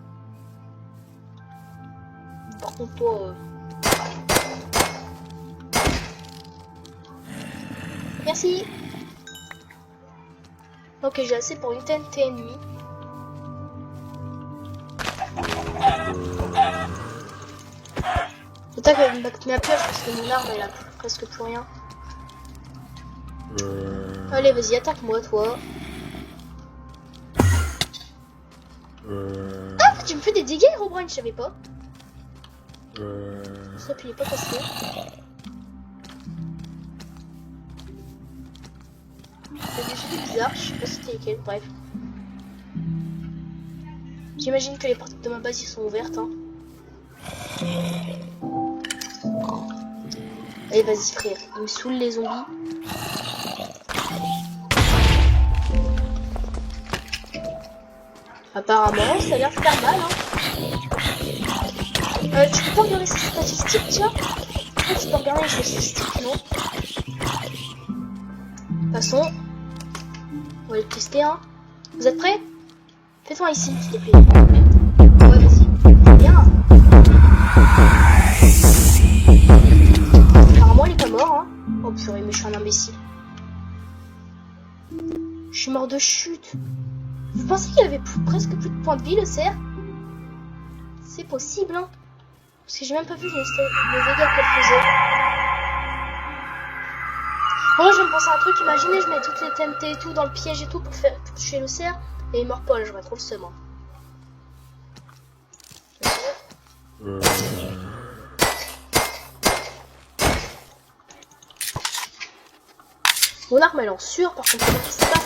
Par contre, toi... Merci. Ok, j'ai assez pour une TNT ennemie. J'attaque avec ma pioche parce que mon arme elle a presque plus rien. Allez, vas-y, attaque-moi, toi. Ah, tu me fais des dégâts, Herobrine, je savais pas. Ça, puis il est pas cassé. Il y a des choses bizarres, je sais pas si c'était lesquels, bref. J'imagine que les portes de ma base ils sont ouvertes. Hein. Allez, vas-y, frère, il me saoule les zombies. Apparemment, ça a l'air de faire mal. Hein. Tu peux pas regarder ces statistiques, tiens. Tu peux regarder les statistiques, non? De toute façon, on va le tester. Hein. Vous êtes prêts? Fais-toi ici, s'il te plaît. Ouais, vas-y. Bien. Apparemment, il est pas mort. Hein. Oh purée, mais je suis un imbécile. Je suis mort de chute. Vous pensez qu'il avait presque plus de points de vie, le cerf? C'est possible, hein? Parce que j'ai même pas vu les dégâts qu'elle faisait. Moi, je me pense à un truc. Imaginez, je mets toutes les TNT et tout dans le piège et tout pour tuer le cerf. Et il meurt pas, là, j'aurais trop le seum. Hein. Mon arme, elle est en sueur, par contre, c'est pas.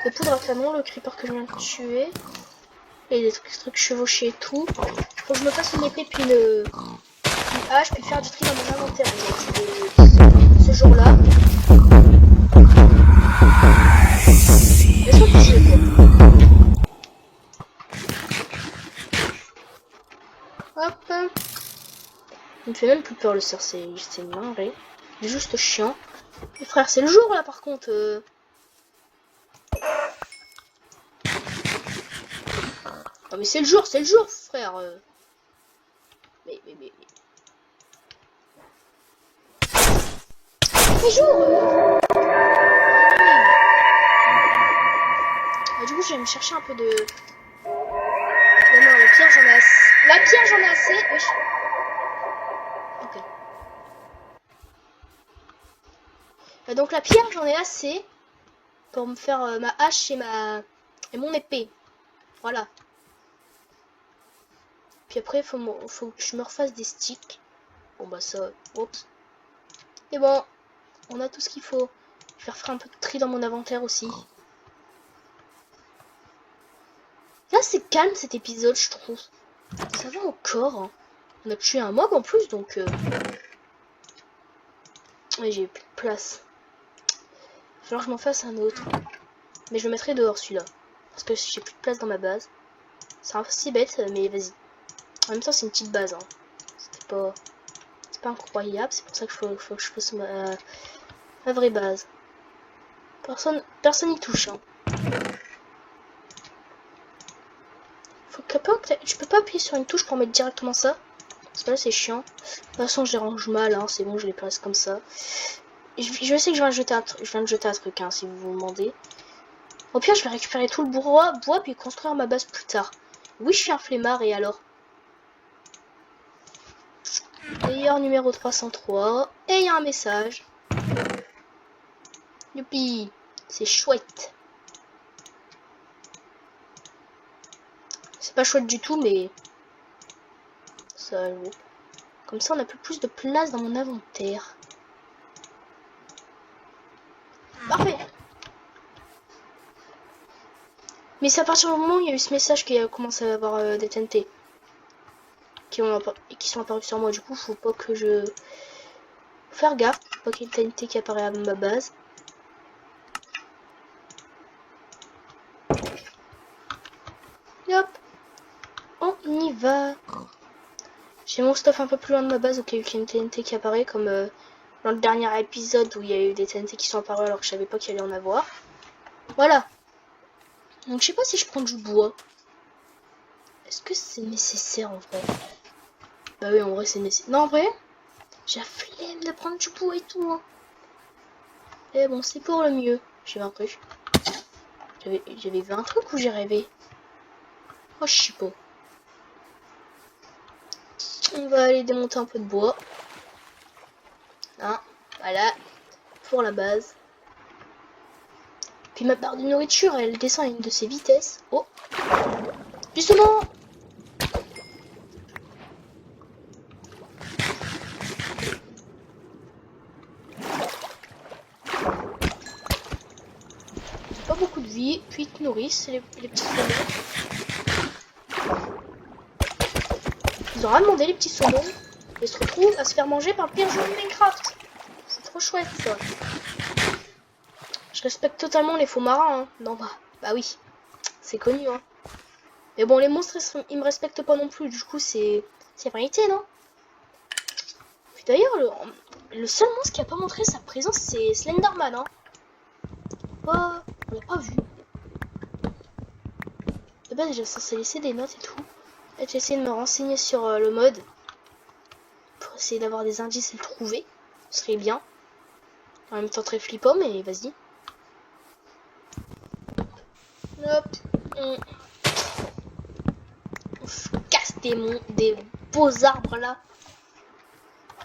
De poudre à canon, le creeper que je viens de tuer. Et des trucs chevauchés et tout. Faut que je me fasse une épée puis une hache puis faire du tri dans mon inventaire ce jour-là. Et je crois que je l'ai fait. Hop. Il me fait même plus peur le cerf, c'est une dinguerie. Il est juste chiant. Et frère, c'est le jour là par contre. Non mais c'est le jour, frère. Mais. C'est jour. Du coup, je vais me chercher un peu de. Non, la pierre, j'en ai assez. La pierre, j'en ai assez. Oui. Ok. Donc la pierre, j'en ai assez pour me faire ma hache et mon épée. Voilà. Puis après, faut que je me refasse des sticks. Bon bah ça, oups. Et bon, on a tout ce qu'il faut. Je vais refaire un peu de tri dans mon inventaire aussi. Là, c'est calme cet épisode, je trouve. Ça va encore. Hein. On a tué un mob en plus, donc... Ouais, j'ai plus de place. Il va falloir que je m'en fasse un autre. Mais je le mettrai dehors, celui-là. Parce que j'ai plus de place dans ma base. C'est un peu si bête, mais vas-y. En même temps, c'est une petite base. Hein. C'est pas incroyable. C'est pour ça qu'il faut que je fasse ma vraie base. Personne n'y touche. Hein. Tu peux pas appuyer sur une touche pour mettre directement ça. Parce que là, c'est chiant. De toute façon, je les range mal. Hein. C'est bon, je les place comme ça. Je sais que je viens de jeter un truc, hein, si vous vous demandez. Au pire, je vais récupérer tout le bois puis construire ma base plus tard. Oui, je suis un flemmard, et alors? D'ailleurs, numéro 303. Et il y a un message. Youpi, c'est chouette. C'est pas chouette du tout, mais ça vaut. Comme ça, on a plus de place dans mon inventaire. Parfait. Mais c'est à partir du moment où il y a eu ce message qu'il a commencé à avoir des TNT qui sont apparus sur moi. Du coup, faut pas que je... Faut faire gaffe, faut pas qu'il y ait une TNT qui apparaît à ma base. Hop, on y va. J'ai mon stuff un peu plus loin de ma base au cas où il y a une TNT qui apparaît, comme dans le dernier épisode où il y a eu des TNT qui sont apparus alors que je savais pas qu'il allait en avoir. Voilà. Donc je sais pas si je prends du bois. Est-ce que c'est nécessaire en vrai? Bah oui, en vrai c'est nécessaire. Non, en vrai, j'ai la flemme de prendre du bois et tout. Hein. Et bon, c'est pour le mieux. J'ai vu un truc. J'avais vu un truc ou j'ai rêvé? Oh, je sais pas. On va aller démonter un peu de bois. Hein, voilà. Pour la base. Puis ma barre de nourriture, elle descend à une de ses vitesses. Oh! Justement! Pas beaucoup de vie, puis ils te nourrissent, les petits saumons. Ils ont rien demandé, les petits saumons. Ils se retrouvent à se faire manger par le pire jeu de Minecraft. C'est trop chouette, ça. Je respecte totalement les faux marins, hein. Non, bah oui. C'est connu, hein. Mais bon, les monstres, ils me respectent pas non plus. Du coup, c'est la vérité, non? Puis d'ailleurs, le seul monstre qui a pas montré sa présence, c'est Slenderman, hein. On l'a pas vu. De base, j'ai censé laisser des notes et tout. Et j'ai essayé de me renseigner sur le mode. Pour essayer d'avoir des indices et le trouver. Ce serait bien. En même temps très flippant, mais vas-y. Hop. On casse des beaux arbres là.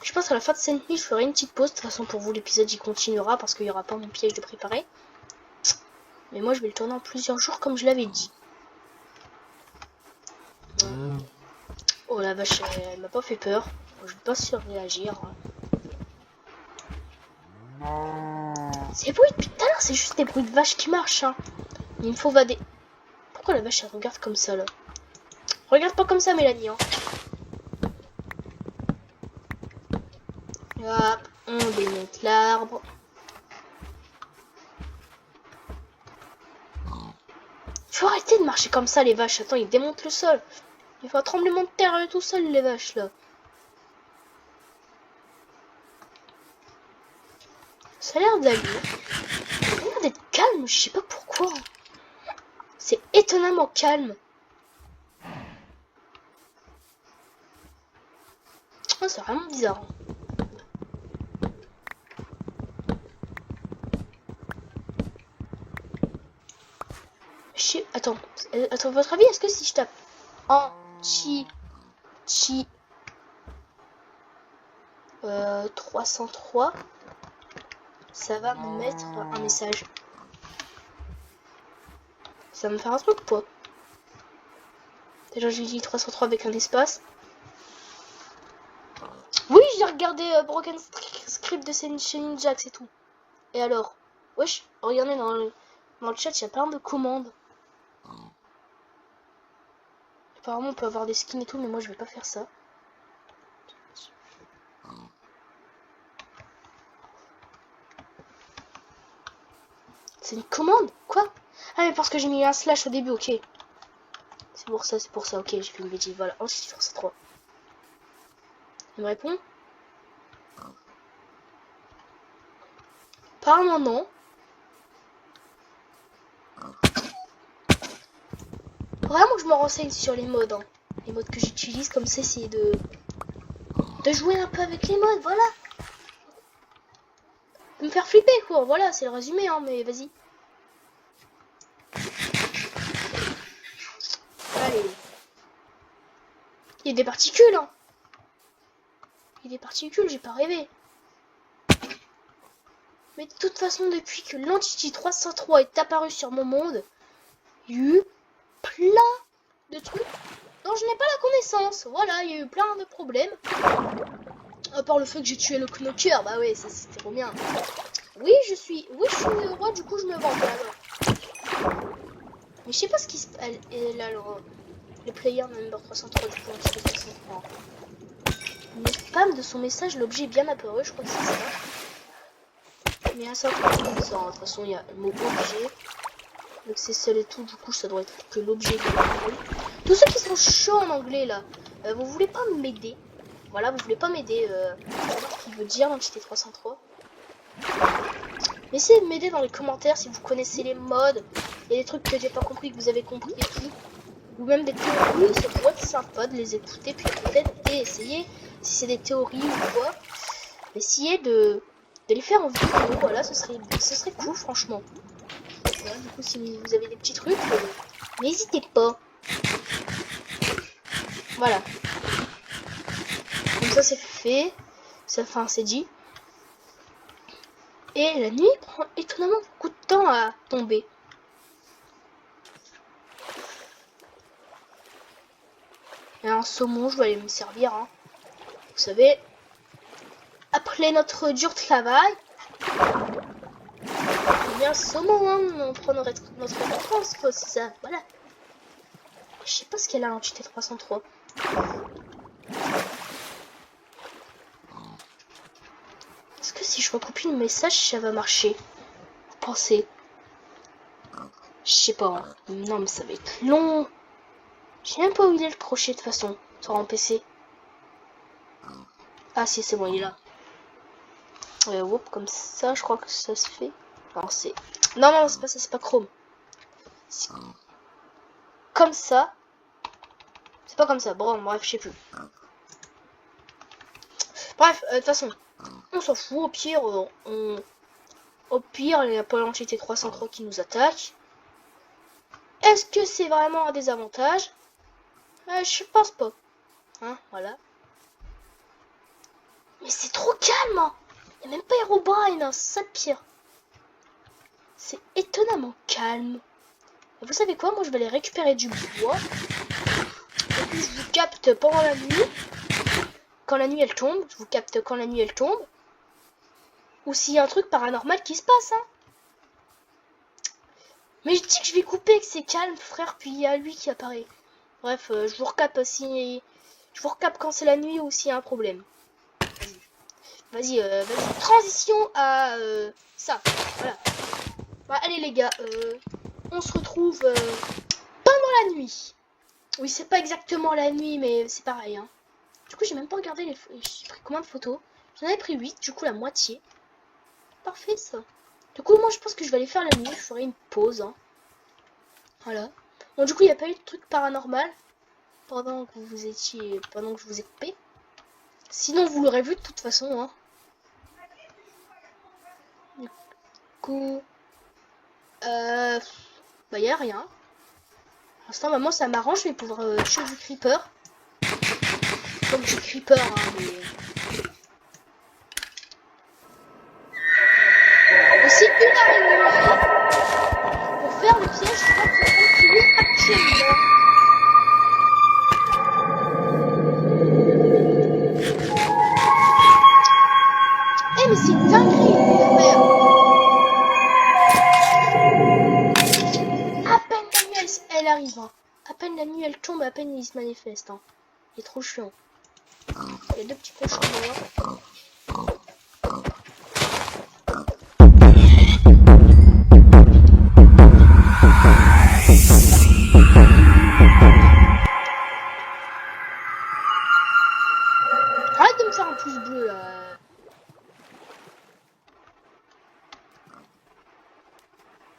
Je pense qu'à la fin de cette nuit, je ferai une petite pause. De toute façon, pour vous, l'épisode il continuera parce qu'il n'y aura pas mon piège de préparer. Mais moi, je vais le tourner en plusieurs jours comme je l'avais dit. Oh la vache, elle m'a pas fait peur. Je vais pas surréagir. Ces bruits depuis tout à l'heure, c'est juste des bruits de vaches qui marchent. Hein. Il me faut vader. Pourquoi la vache elle regarde comme ça là? Regarde pas comme ça, Mélanie. Hein. Hop, on démonte l'arbre. Faut arrêter de marcher comme ça, les vaches. Attends, ils démontent le sol. Il faut un tremblement de terre tout seul, les vaches là. Ça a l'air d'aller. Ça a l'air d'être calme, je sais pas pourquoi. C'est étonnamment calme. Oh, c'est vraiment bizarre. Attends, votre avis, est-ce que si je tape anti 303, ça va me mettre un message? Ça va me faire un truc ou pas? Déjà j'ai dit 303 avec un espace. Oui, j'ai regardé Broken Script de chez Ninjax et tout. Et alors? Wesh, regardez dans le chat, il y a plein de commandes. Apparemment on peut avoir des skins et tout, mais moi je vais pas faire ça. C'est une commande? Quoi? Ah mais parce que j'ai mis un slash au début, ok. C'est pour ça, ok, j'ai fait une bêtise, voilà. Ensuite, force 3. Il me répond. Apparemment non. Vraiment que je me renseigne sur les modes, hein. Les modes que j'utilise, comme ça, c'est de jouer un peu avec les modes, voilà. De me faire flipper, quoi, voilà, c'est le résumé, hein, mais vas-y. Allez. Il y a des particules, hein. Il y a des particules, j'ai pas rêvé. Mais de toute façon, depuis que l'entité 303 est apparu sur mon monde, il y a eu plein de trucs dont je n'ai pas la connaissance. Voilà, il y a eu plein de problèmes. À part le fait que j'ai tué le knocker, bah ouais, ça c'était trop bien. Oui, je suis le roi, du coup je me vante là. Mais je sais pas ce qui se passe. Là, le player number 303, du coup, l'entité 303. Le spam de son message, l'objet est bien apparu, je crois que c'est ça. Mais un certain comme ça, de toute façon, il y a le mot objet. Donc c'est seul et tout, du coup, ça doit être que l'objet de l'anglais. Tous ceux qui sont chauds en anglais, là, vous voulez pas m'aider? Voilà, vous voulez pas m'aider à savoir ce qu'il veut dire l'entité 303. Mais essayez de m'aider dans les commentaires si vous connaissez les modes. Il y a des trucs que j'ai pas compris, que vous avez compris et tout. Ou même des théories, ça pourrait être sympa de les écouter, puis peut-être essayer, si c'est des théories ou quoi, essayer de les faire en vidéo, voilà, ce serait cool, franchement. Voilà, du coup, si vous avez des petits trucs, n'hésitez pas. Voilà. Comme ça, c'est fait. Enfin, c'est dit. Et la nuit prend étonnamment beaucoup de temps à tomber. Et un saumon, je vais aller me servir. Hein. Vous savez, après notre dur travail, eh bien, le saumon, hein, on prend notre récompense, c'est ça. Voilà. Je sais pas ce qu'elle a l'entité 303. Est-ce que si je recopie le message, ça va marcher? Vous pensez? Je sais pas. Hein. Non, mais ça va être long. Je sais même pas où il est le crochet de toute façon sur un PC. Ah si, c'est bon, il est là. Whoop, comme ça, je crois que ça se fait. Non, c'est... Non, c'est pas ça, c'est pas Chrome. Comme ça. C'est pas comme ça. Bon, bref, je sais plus. Bref, de toute façon, on s'en fout. Au pire, il n'y a pas l'entité 303 qui nous attaque. Est-ce que c'est vraiment un désavantage? Je pense pas. Hein, voilà. Mais c'est trop calme, hein. Il n'y a même pas Herobrine, hein, c'est ça le pire. C'est étonnamment calme. Et vous savez quoi? Moi, je vais aller récupérer du bois. Et puis, je vous capte pendant la nuit. Quand la nuit, elle tombe. Je vous capte quand la nuit, elle tombe. Ou s'il y a un truc paranormal qui se passe, hein. Mais je dis que je vais couper, que c'est calme, frère. Puis il y a lui qui apparaît. Bref, je vous recapte si... Je vous recapte quand c'est la nuit ou s'il y a un problème. Vas-y, transition à ça. Voilà. Bah, allez les gars, on se retrouve pendant la nuit. Oui, c'est pas exactement la nuit, mais c'est pareil. Hein. Du coup, j'ai même pas regardé j'ai pris combien de photos. J'en avais pris 8, du coup la moitié. Parfait ça. Du coup, moi je pense que je vais aller faire la nuit. Je ferai une pause. Hein. Voilà. Bon, du coup, il n'y a pas eu de truc paranormal pendant que je vous ai coupé. Sinon, vous l'aurez vu de toute façon. Hein. Du coup, bah y a rien. Pour l'instant, maman, ça m'arrange, je vais pouvoir tuer du creeper. Donc du creeper, hein, mais... Aussi une araignée pour faire le piège, je crois que je vais actuellement. Eh mais c'est une dinguerie de faire. À peine la nuit elle arrive. Hein. À peine la nuit elle tombe, à peine il se manifeste. Hein. Il est trop chiant. Il y a deux petits cochons noirs.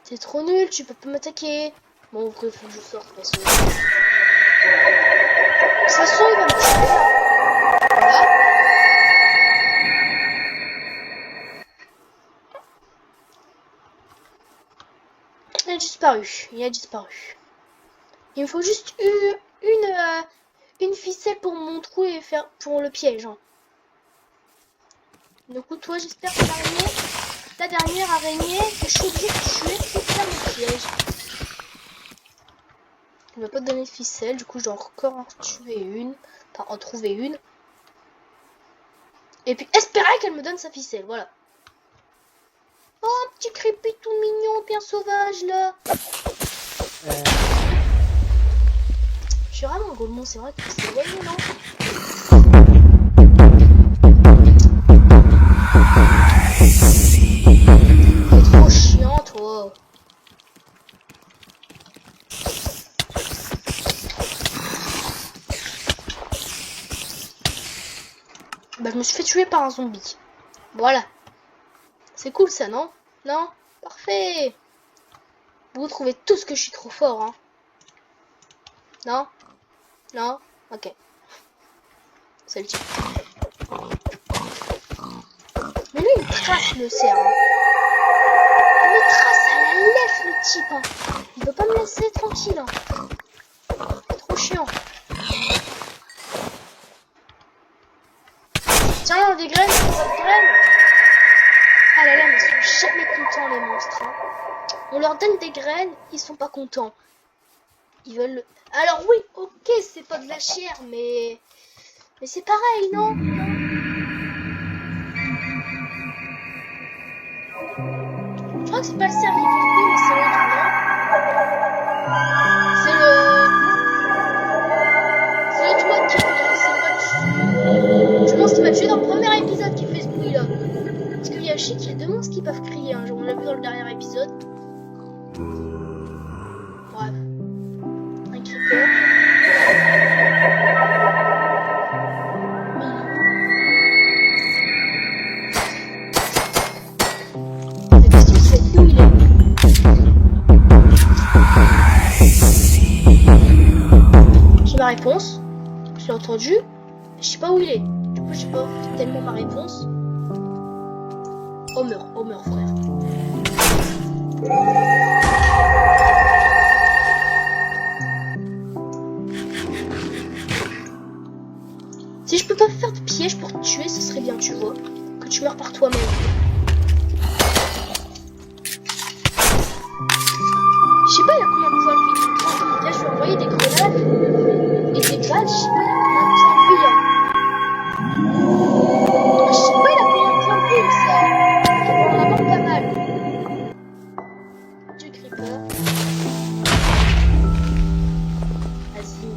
T'es trop nul, tu peux pas m'attaquer. Bon, ok, faut que je sorte parce que... De toute façon, il va me tuer. Voilà. Il a disparu. Il a disparu. Il me faut juste une ficelle pour mon trou et faire pour le piège. Hein. Du coup, toi, j'espère que la dernière araignée que je suis obligée de tuer pour faire le piège. Il m'a pas donné de ficelle, du coup, je dois encore en tuer une. Enfin, en trouver une. Et puis, espérer qu'elle me donne sa ficelle, voilà. Oh, un petit creepy tout mignon, bien sauvage, là. Je suis vraiment gourmand, c'est vrai que c'est éloigné, non? T'es trop chiant, toi. Bah, je me suis fait tuer par un zombie. Voilà. C'est cool, ça, non? Non? Parfait. Vous trouvez tous que je suis trop fort, hein? Non? Non? Ok. C'est le type. Mais lui, il me trace le cerf. Hein. Il me trace à la lettre, le type. Hein. Il veut pas me laisser tranquille. Hein. C'est trop chiant. Tiens, des graines, des graines. Ah là là, mais ils sont jamais contents, les monstres. Hein. On leur donne des graines, ils sont pas contents. Ils veulent... Alors oui, ok, c'est pas de la chair, mais c'est pareil, non? Je crois que c'est pas le cerf qui fait le mais c'est l'autre, non? C'est l'autre mode qui fait le monstre qui m'a tué dans le premier épisode qui fait ce bruit là. Parce qu'il y a le chic, il y a deux monstres qui peuvent crier, hein. On l'a vu dans le dernier épisode. Bref. Un creeper. La question c'est où il est. J'ai ma réponse. Je l'ai entendu. Je sais pas où il est. Du coup, je sais pas tellement ma réponse. Homer, frère. Si je peux pas faire de piège pour te tuer, ce serait bien, tu vois. Que tu meurs par toi-même. Je sais pas, il y a combien de points de vie. Là, je vais envoyer des grenades. Et des grenades, je sais pas, il y a combien de points de vie. Hein. Je sais pas, il a combien de points de vie, mais ça. Il va en avoir pas mal. Du creeper. Vas-y.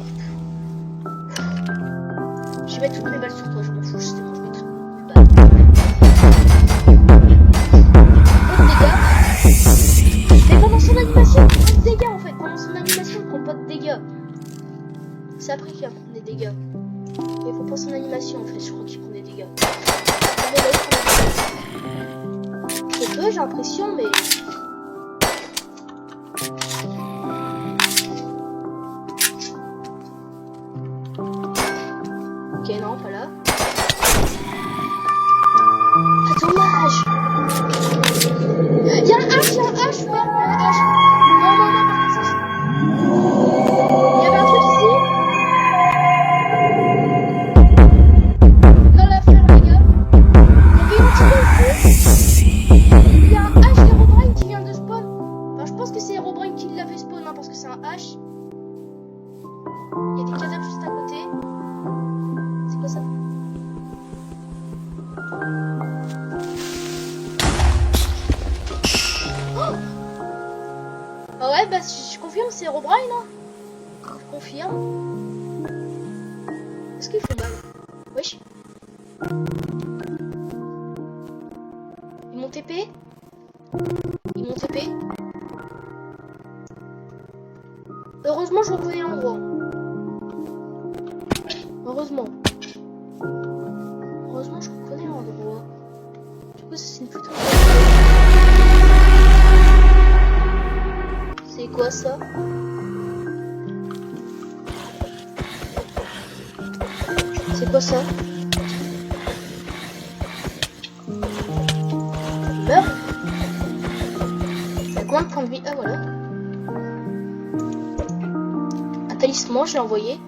Je vais mettre toutes mes balles sur toi, je m'en fous, justement, je vais mettre toutes mes balles. Mais pendant son animation, il prend pas de dégâts en fait. Pendant son animation, il prend pas de dégâts. C'est après qu'il va prendre des dégâts. Mais il faut pas son animation en fait, je crois qu'il prend des dégâts. C'est peu, j'ai l'impression, mais. Ok, non, pas là. Ah, dommage! Y'a un H, frère, y'a un H! Non, par contre, ça. Y'avait un truc ici? Dans la fleur, les gars. Y'avait une petite ici. Y'a un H Herobrine qui vient de spawn. Enfin, je pense que c'est Herobrine qui l'a fait spawn, hein, parce que c'est un H. Y'a des cadavres juste à côté. C'est quoi ça? Ah ouais, bah je confirme, c'est Herobrine, hein. Je confirme. Est-ce qu'il fait mal? Wesh. Ils m'ont TP? Ils m'ont TP? Heureusement, je reconnais l'endroit. Heureusement. Heureusement, je reconnais l'endroit. Du coup, c'est une plutôt... quoi ça? C'est quoi ça? Meurs? Il y a combien de points de vie? Ah voilà. Un talisman, je l'ai envoyé.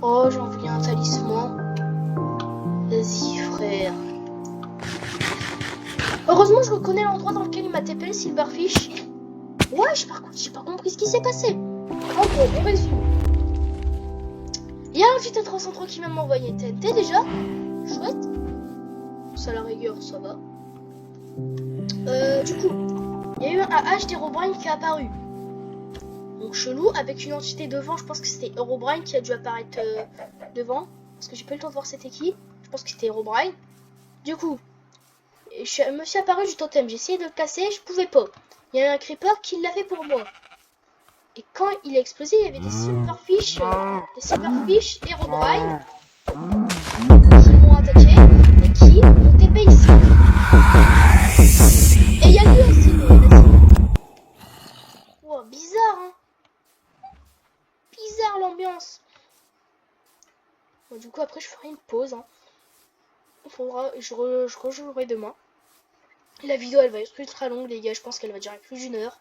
Oh, j'ai envoyé un talisman. Vas-y, frère. Heureusement, je reconnais l'endroit dans lequel il m'a TP le Silverfish. Ouais, par contre, j'ai pas compris ce qui s'est passé. En gros, on résume. Il y a un vite 303 qui vient m'envoyer TNT déjà. Chouette. Ça, la rigueur, ça va. Du coup, il y a eu un H d'Herobrine qui est apparu. Donc chelou, avec une entité devant, je pense que c'était Herobrine qui a dû apparaître devant. Parce que j'ai pas eu le temps de voir c'était qui. Je pense que c'était Herobrine. Du coup, je me suis apparu du totem. J'ai essayé de le casser, je pouvais pas. Il y a un creeper qui l'a fait pour moi. Et quand il a explosé, il y avait des Silverfish Herobrine qui m'ont attaqué et qui m'ont TP ici. Et il y a lui aussi. Wow, bizarre, hein. Bizarre l'ambiance. Bon, du coup, après, je ferai une pause. Hein. Je rejouerai demain. La vidéo, elle va être ultra longue, les gars. Je pense qu'elle va durer plus d'1 heure.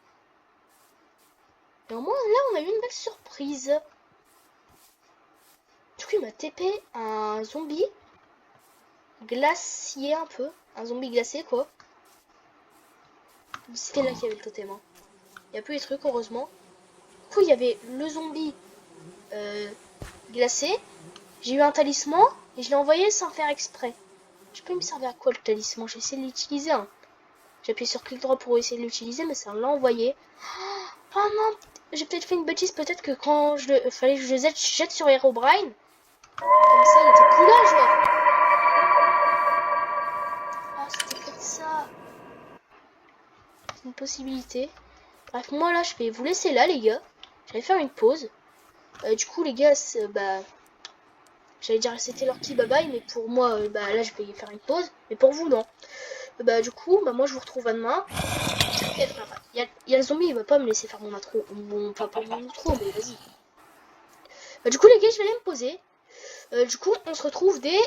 Et au moins, là, on a eu une belle surprise. Du coup, il m'a TP un zombie glacier un peu. Un zombie glacé, quoi. C'était là qu'il y avait le totem. Hein. Il n'y a plus les trucs, heureusement. Du coup, il y avait le zombie glacé. J'ai eu un talisman et je l'ai envoyé sans faire exprès. Je peux me servir à quoi le talisman? J'ai essayé de l'utiliser. Hein. J'ai appuyé sur clic droit pour essayer de l'utiliser, mais ça l'a envoyé. Oh non, j'ai peut-être fait une bêtise. Peut-être que quand fallait que je le jette sur Herobrine. Comme ça, il était plus là, genre. Ah, c'était peut-être ça. C'est une possibilité. Bref, moi là, je vais vous laisser là, les gars. J'allais faire une pause. Du coup, les gars, bah... J'allais dire c'était leur petit bye bye, mais pour moi, bah là je vais faire une pause. Mais pour vous, non. Bah du coup, bah moi je vous retrouve à demain. Il y a le zombie, il va pas me laisser faire mon intro. Enfin pas mon intro, mais vas-y. Bah du coup les gars, je vais aller me poser. Du coup, on se retrouve dès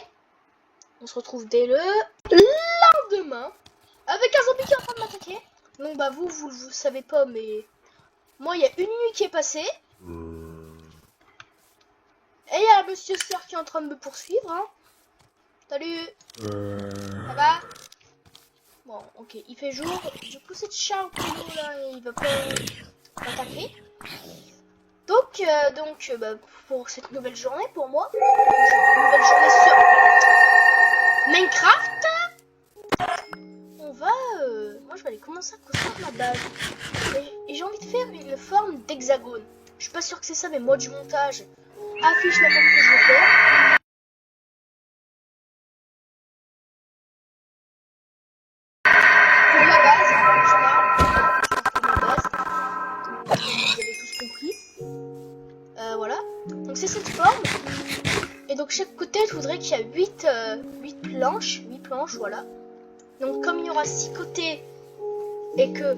le lendemain. Avec un zombie qui est en train de m'attaquer. Donc bah vous savez pas, mais... Moi il y a une nuit qui est passée. Et il y a Monsieur Sir qui est en train de me poursuivre. Hein. Salut. Ça va? Bon, ok, il fait jour. Du coup, cette champignon là, il va pas m'attaquer. Donc, bah, pour cette nouvelle journée, pour moi, cette nouvelle journée sur Minecraft, on va, moi je vais aller commencer à construire ma base. Et j'ai envie de faire une forme d'hexagone. Je suis pas sûr que c'est ça, mais moi du montage affiche la forme que je veux faire. Pour ma base, je parle pour ma base. Vous avez tous compris. Voilà. Donc c'est cette forme. Et donc chaque côté, je voudrais qu'il y ait 8 planches. 8 planches, voilà. Donc comme il y aura 6 côtés et que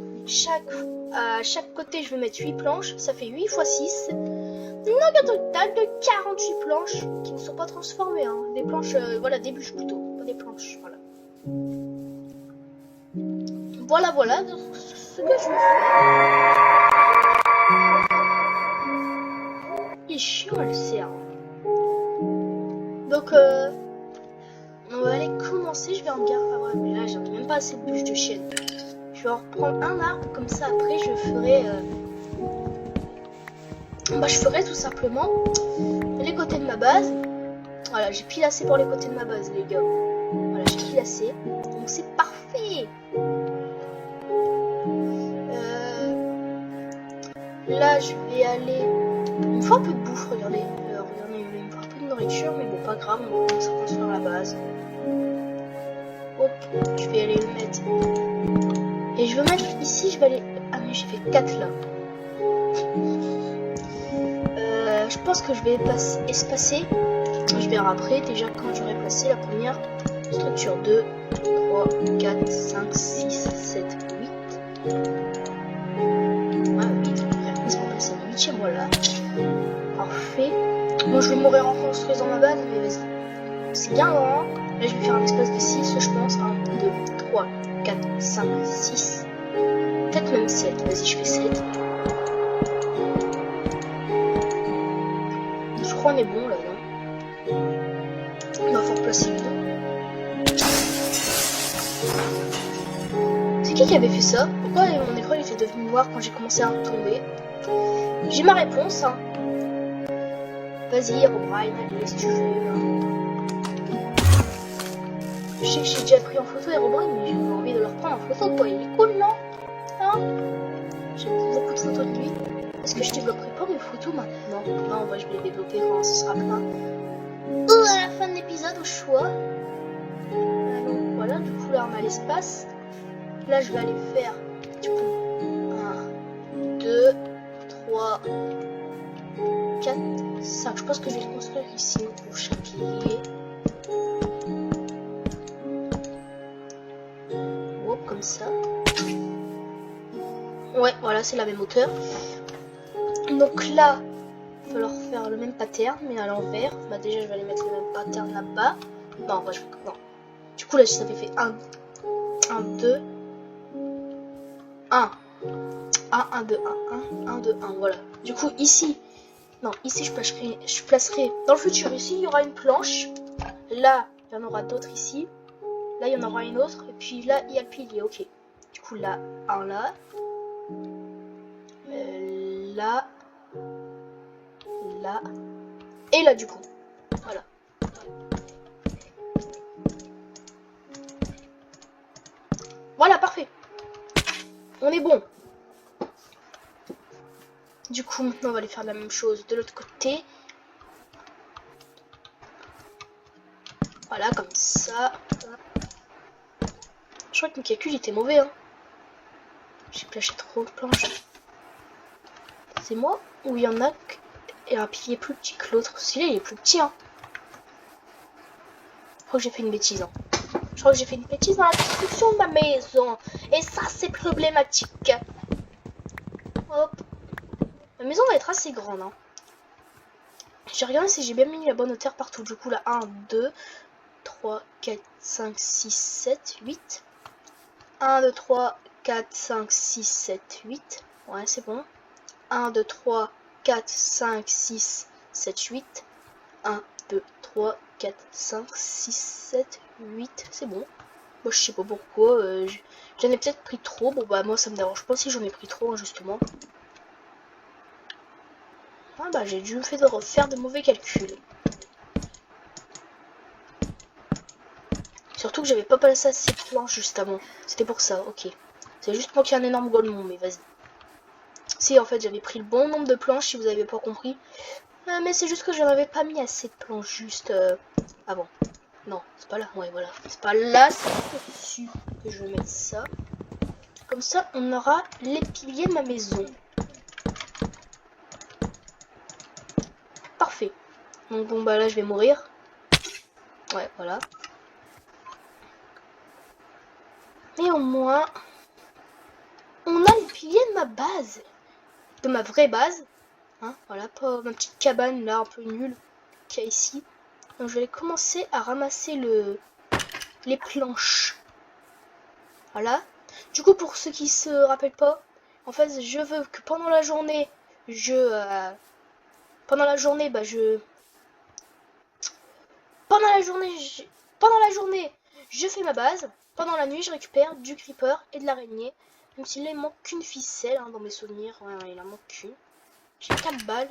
à chaque côté, je vais mettre 8 planches, ça fait 8 x 6. Donc un total de 48 planches qui ne sont pas transformées. Hein. Des planches, voilà, des bûches plutôt. Pas des planches, voilà. Voilà ce que je vais faire. Il est chiant le cerf. Donc on va aller commencer. Je vais en garder. Ah ouais, mais là j'en ai même pas assez de bûches de chêne. Je vais en reprendre un arbre comme ça. Après je ferai bah je ferai tout simplement les côtés de ma base. Voilà, j'ai pilassé pour les côtés de ma base, les gars. Voilà, j'ai pilassé. Donc c'est parfait. Là je vais aller. Il me faut un peu de bouffe, regardez. Regardez, il me faut un peu de nourriture, mais bon, pas grave, on va commencer à construire la base. Hop, je vais aller le mettre. Et je veux mettre ici, je vais aller. Ah, mais j'ai fait 4 là. Je pense que je vais espacer. Je verrai après, déjà, quand j'aurai placé la première structure. 2, 3, 4, 5, 6, 7, 8. Ouais, switch et voilà. Parfait. Moi je vais mourir en construisant ma base, mais vas-y. C'est bien grand. Là je vais faire un espace de 6 je pense. 1, 2, 3, 4, 5, 6. Peut-être même 7. Vas-y je fais 7. Je crois on est bon là, non? On va faire placer vide. C'est qui avait fait ça? Pourquoi mon écran il était devenu noir quand j'ai commencé à tomber? J'ai ma réponse. Hein. Vas-y, Herobrine, allez, si tu veux. Hein. Je sais que j'ai déjà pris en photo Herobrine, mais j'ai envie de le reprendre en photo, quoi. Il est cool, non? Hein? J'ai beaucoup de photos de lui. Est-ce que je développerai pas mes photos maintenant? Non, ouais, je vais les développer quand ce sera plein. Ou à la fin de l'épisode, au choix. Donc voilà, du coup, là, on a l'espace. Là, je vais aller faire, du coup, 1, 2, 3, 4, 5. Je pense que je vais le construire ici au prochain pilier. Hop, comme ça. Ouais, voilà, c'est la même hauteur. Donc là, il va falloir faire le même pattern, mais à l'envers. Bah déjà, je vais aller mettre le même pattern là-bas. Non, en vrai, je vais... Non. Du coup, là, ça fait 1, 2, 1. 1, 2, 1, 1, 2, 1, voilà. Du coup, ici, non, ici, je placerai, dans le futur, ici, il y aura une planche. Là, il y en aura d'autres ici. Là, il y en aura une autre. Et puis là, il y a le pilier, ok. Du coup, là, un là. Là. Là. Et là, du coup. Voilà. Voilà, parfait. On est bon. Du coup, maintenant, on va aller faire la même chose de l'autre côté. Voilà, comme ça. Je crois que mon calcul était mauvais. Hein. J'ai plâché trop de planches. C'est moi ou il y en a et un pilier plus petit que l'autre? Celui-là, il est plus petit. Hein. Je crois que j'ai fait une bêtise. Hein. Je crois que j'ai fait une bêtise dans la construction de ma maison. Et ça, c'est problématique. Hop. Ma maison va être assez grande. Hein. J'ai regardé si j'ai bien mis la bonne hauteur partout. Du coup, là, 1, 2, 3, 4, 5, 6, 7, 8. 1, 2, 3, 4, 5, 6, 7, 8. Ouais, c'est bon. 1, 2, 3, 4, 5, 6, 7, 8. 1, 2, 3, 4, 5, 6, 7, 8. C'est bon. Moi, je sais pas pourquoi. J'en ai peut-être pris trop. Bon, bah, moi, ça me dérange pas si j'en ai pris trop, hein, justement. Ah, bah, j'ai dû me faire de refaire de mauvais calculs. Surtout que j'avais pas passé assez de planches juste avant. C'était pour ça, ok. C'est juste moi qui ai un énorme golemon, mais vas-y. Si, en fait, j'avais pris le bon nombre de planches, si vous avez pas compris. Mais c'est juste que j'en avais pas mis assez de planches, juste avant. Non, c'est pas là, ouais, voilà. C'est pas là, c'est dessus que je vais mettre ça. Comme ça, on aura les piliers de ma maison. Parfait. Donc, bon, bah là, je vais mourir. Ouais, voilà. Mais au moins, on a les piliers de ma base. De ma vraie base. Hein, voilà, pas ma petite cabane là, un peu nulle, qu'il y a ici. Donc je vais commencer à ramasser les planches. Voilà. Du coup, pour ceux qui se rappellent pas, en fait, je veux que pendant la journée, pendant la journée, je fais ma base. Pendant la nuit, je récupère du creeper et de l'araignée. Même s'il ne manque qu'une ficelle, hein, dans mes souvenirs. Ouais, il en manque qu'une. J'ai 4 balles.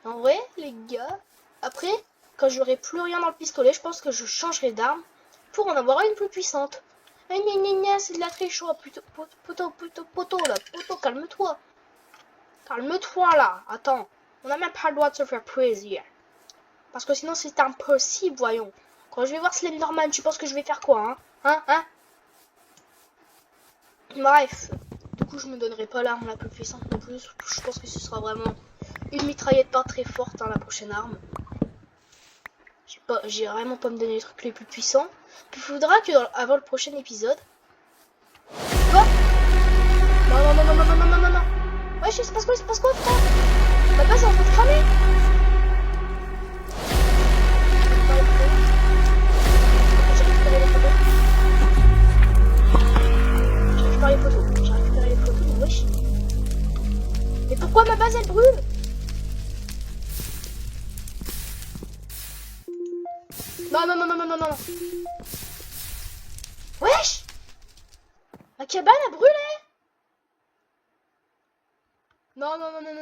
En vrai, les gars, après, quand j'aurai plus rien dans le pistolet, je pense que je changerai d'arme pour en avoir une plus puissante. Eh, c'est de la triche, plutôt, poteau, là. Poteau, calme-toi. Calme-toi, là. Attends, on n'a même pas le droit de se faire plaisir. Parce que sinon, c'est impossible, voyons. Quand je vais voir Slenderman, tu penses que je vais faire quoi, hein? Bref. Du coup, je me donnerai pas l'arme la plus puissante non plus. Je pense que ce sera vraiment une mitraillette pas très forte, hein, la prochaine arme. J'ai vraiment pas me donner les trucs les plus puissants. Il faudra que avant le prochain épisode. Quoi? Non. Ouais, il se passe quoi, putain? Ma base est en train de cramer. J'ai récupéré les photos. Mais wesh. Mais pourquoi ma base elle brûle? Non. Wesh. Ma cabane a brûlé.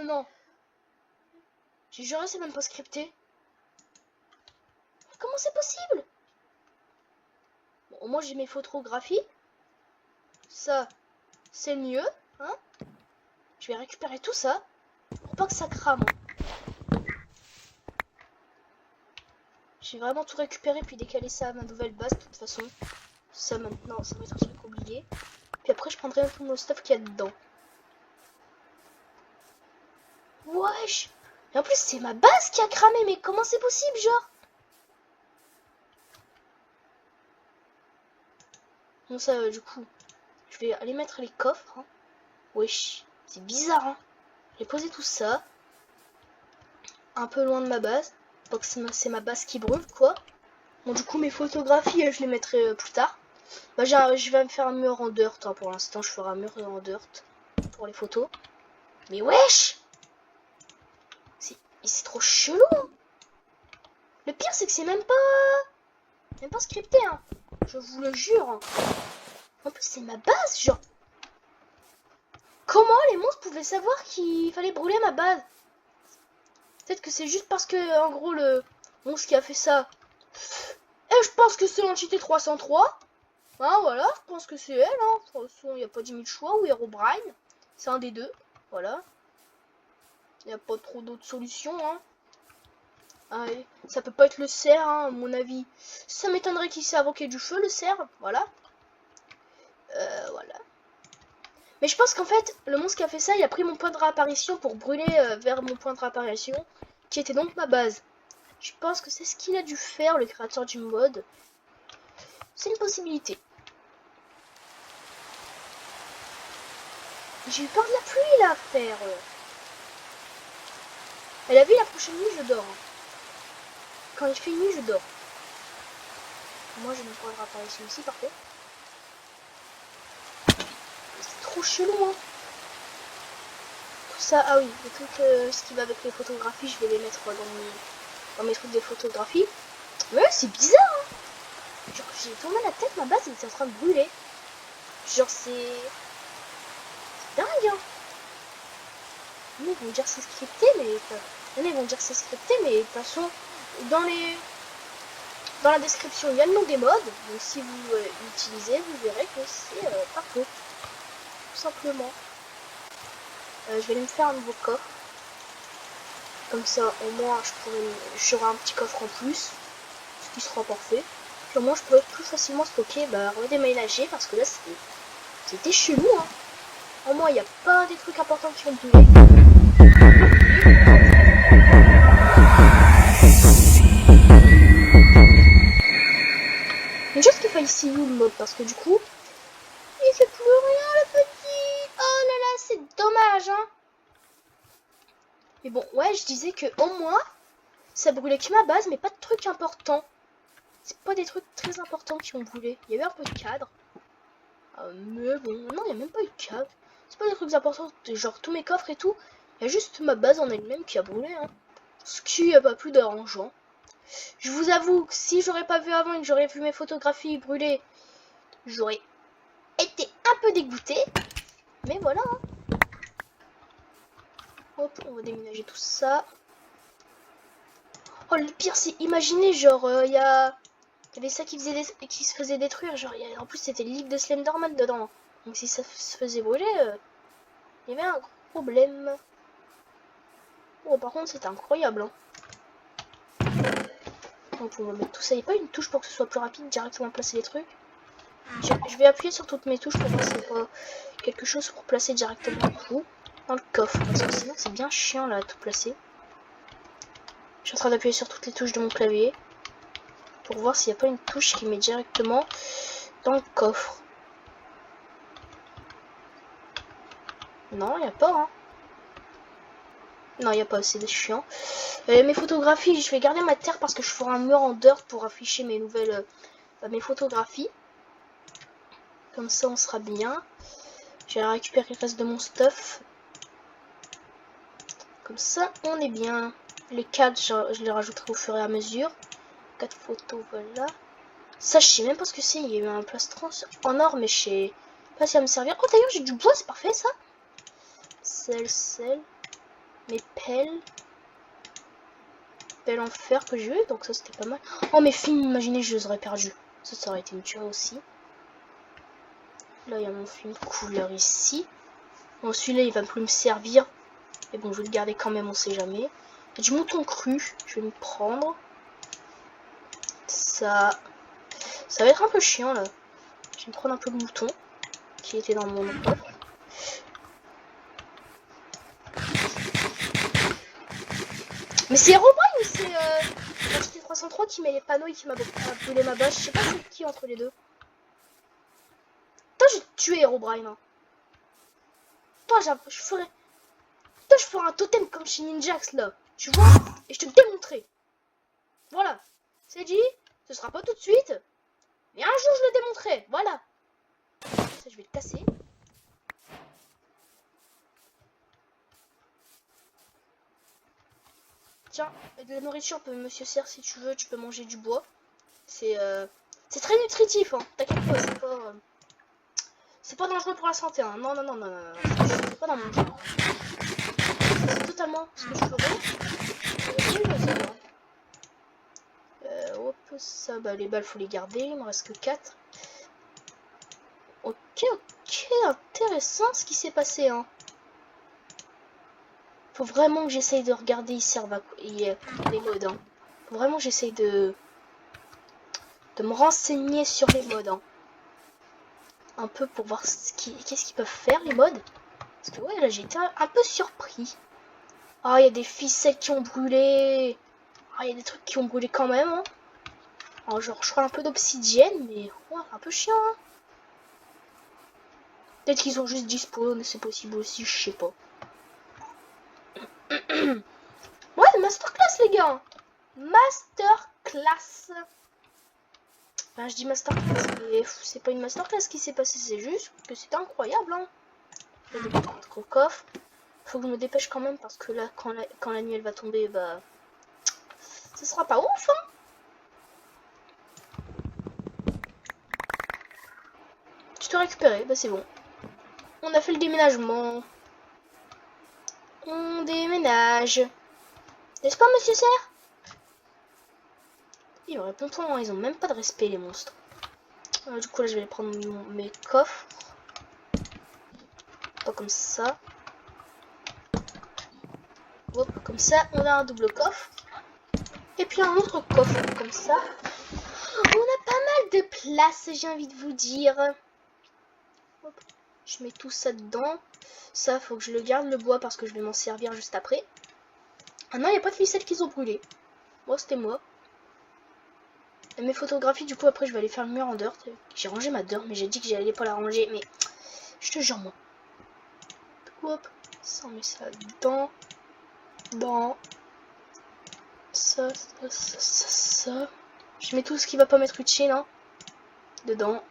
Non. J'ai juré, c'est même pas scripté. Mais comment c'est possible? Bon, au moins j'ai mes photographies. Ça, c'est mieux, hein. Je vais récupérer tout ça pour pas que ça crame. J'ai vraiment tout récupéré puis décaler ça à ma nouvelle base de toute façon. Ça maintenant, ça va être un truc oublié. Puis après je prendrai un peu mon stuff qu'il y a dedans. Wesh. Et en plus c'est ma base qui a cramé, mais comment c'est possible genre? Bon ça du coup, je vais aller mettre les coffres. Hein. Wesh, c'est bizarre hein. J'ai posé tout ça. Un peu loin de ma base. Donc c'est ma base qui brûle quoi. Bon du coup mes photographies je les mettrai plus tard. Bah je vais me faire un mur en dirt hein, pour l'instant. Je ferai un mur en dirt pour les photos. Mais wesh. C'est trop chelou hein. Le pire c'est que c'est même pas scripté hein. Je vous le jure hein. En plus c'est ma base genre. Comment les monstres pouvaient savoir qu'il fallait brûler ma base? Peut-être que c'est juste parce que en gros le monstre qui a fait ça. Et je pense que c'est l'entité 303. Hein voilà, je pense que c'est elle hein. De toute façon il n'y a pas 10 000 choix ou Herobrine. C'est un des deux. Voilà. Il n'y a pas trop d'autres solutions hein. Allez, ça peut pas être le cerf hein, à mon avis. Ça m'étonnerait qu'il s'est invoqué du feu le cerf. Voilà. Voilà. Mais je pense qu'en fait, le monstre qui a fait ça, il a pris mon point de réapparition pour brûler vers mon point de réapparition, qui était donc ma base. Je pense que c'est ce qu'il a dû faire, le créateur du mode. C'est une possibilité. J'ai eu peur de la pluie là, frère. Elle a vu la prochaine nuit, je dors. Quand il fait nuit, je dors. Moi, j'ai mon point de réapparition ici, parfait. C'est trop chelou, hein. Tout ça, ah oui, les trucs, ce qui va avec les photographies, je vais les mettre dans mes trucs des photographies. Ouais, c'est bizarre, hein. Genre, j'ai tourné la tête, ma base, elle était en train de brûler. Genre, c'est dingue, hein. Ils vont dire c'est scripté, mais ils vont dire c'est scripté, mais de toute façon, dans la description, il y a le nom des mods. Donc si vous l'utilisez, vous verrez que c'est pas faux. Tout simplement. Je vais aller me faire un nouveau coffre. Comme ça, au moins, j'aurai un petit coffre en plus. Ce qui sera parfait. Puis au moins, je pourrai plus facilement stocker, redéménager. Parce que là, c'était chelou, hein. Au moins, il n'y a pas des trucs importants qui vont brûler. Mais juste qu'il faille ici où le mode, parce que du coup, il fait plus rien le petit. Oh là là, c'est dommage, hein. Mais bon, ouais, je disais que au moins, ça brûlait que ma base, mais pas de trucs importants. C'est pas des trucs très importants qui ont brûlé. Il y avait un peu de cadre. Mais bon, non, il n'y a même pas eu de cadre. C'est pas des trucs importants, genre tous mes coffres et tout. Il y a juste ma base en elle-même qui a brûlé, hein. Ce qui n'est pas plus dérangeant. Je vous avoue que si j'aurais pas vu avant et que j'aurais vu mes photographies brûler, j'aurais été un peu dégoûté. Mais voilà. Hein. Hop, on va déménager tout ça. Oh, le pire, c'est imaginer, genre, il y avait ça qui se faisait détruire. Genre, en plus, c'était le livre de Slenderman dedans. Donc, si ça se faisait brûler, il y avait un gros problème. Oh, par contre, c'était incroyable. Hein. Donc, on va mettre tout ça. Il n'y a pas une touche pour que ce soit plus rapide, directement placer les trucs. Je vais appuyer sur toutes mes touches pour voir s'il n'y a pas quelque chose pour placer directement tout dans le coffre. Parce que sinon, c'est bien chiant là à tout placer. Je suis en train d'appuyer sur toutes les touches de mon clavier pour voir s'il n'y a pas une touche qui met directement dans le coffre. Non, il n'y a pas. Hein. Non, il n'y a pas assez de chiant. Mes photographies, je vais garder ma terre parce que je ferai un mur en dirt pour afficher mes nouvelles... mes photographies. Comme ça, on sera bien. Je vais récupérer le reste de mon stuff. Comme ça, on est bien. Les 4, je les rajouterai au fur et à mesure. 4 photos, voilà. Ça, je sais même pas ce que c'est. Il y a eu un plastron en or, mais je sais pas si ça va me servir. Oh, d'ailleurs, j'ai du bois, c'est parfait, ça. Sel. Mes pelles. Pelles en fer que j'ai eu, donc ça, c'était pas mal. Oh, mes films, imaginez, je les aurais perdus. Ça aurait été une tuerie aussi. Là, il y a mon film couleur ici. Bon, celui-là, il va plus me servir. Mais bon, je vais le garder quand même, on sait jamais. Il y a du mouton cru, je vais me prendre. Ça va être un peu chiant, là. Je vais me prendre un peu de mouton qui était dans mon coffre. Mais c'est Herobrine ou c'est 303 qui met les panneaux et qui m'a brûlé ma bâche. Je sais pas c'est qui entre les deux. Toi, j'ai tué Herobrine. Hein. Toi, je ferais un totem comme chez Ninjax, là. Tu vois? Et je te le démontrerai. Voilà. C'est dit. Ce sera pas tout de suite. Mais un jour, je le démontrerai. Voilà. Ça, je vais le casser. Tiens, de la nourriture, monsieur Serre, si tu veux, tu peux manger du bois. C'est très nutritif, hein. T'inquiète pas, c'est pas dangereux pour la santé, hein. Non. C'est pas dans mon genre. C'est totalement ce que je ferais. Hop, ça, bah les balles, faut les garder. Il me reste que 4. Ok, intéressant ce qui s'est passé, hein. Faut vraiment que j'essaye de regarder ici les modes, hein. Faut vraiment que j'essaye de me renseigner sur les modes, hein. Un peu pour voir qu'est-ce qu'ils peuvent faire, les modes. Parce que ouais, là, j'ai été un peu surpris. Ah, il y a des ficelles qui ont brûlé. Ah, il y a des trucs qui ont brûlé quand même, hein. Alors, genre, je crois un peu d'obsidienne, mais ouais, un peu chiant, hein. Peut-être qu'ils ont juste dispawn, c'est possible aussi, je sais pas. Ouais, masterclass, les gars. Masterclass. Enfin, je dis masterclass, mais c'est pas une masterclass qui s'est passé, c'est juste que c'était incroyable, hein. Il y a des gros coffres. Faut que je me dépêche quand même parce que là, quand la nuit elle va tomber, bah, ce sera pas ouf, hein. Tu te récupéré, bah c'est bon. On a fait le déménagement. On déménage. N'est-ce pas, monsieur Serre? Il me répond pas, hein. Ils ont même pas de respect, les monstres. Du coup, là, je vais prendre mes coffres. Pas comme ça. Hop, comme ça, on a un double coffre. Et puis un autre coffre, comme ça. On a pas mal de place, j'ai envie de vous dire. Hop, je mets tout ça dedans. Ça, faut que je le garde, le bois, parce que je vais m'en servir juste après. Ah non, il n'y a pas de ficelles qu'ils ont brûlé. Moi, c'était moi. Et mes photographies, du coup, après, je vais aller faire le mur en dirt. J'ai rangé ma dirt, mais j'ai dit que j'allais pas la ranger. Mais je te jure, moi. Hop, ça, on met ça dedans. Dans ça. Je mets tout ce qui va pas m'être utile, hein. Dedans.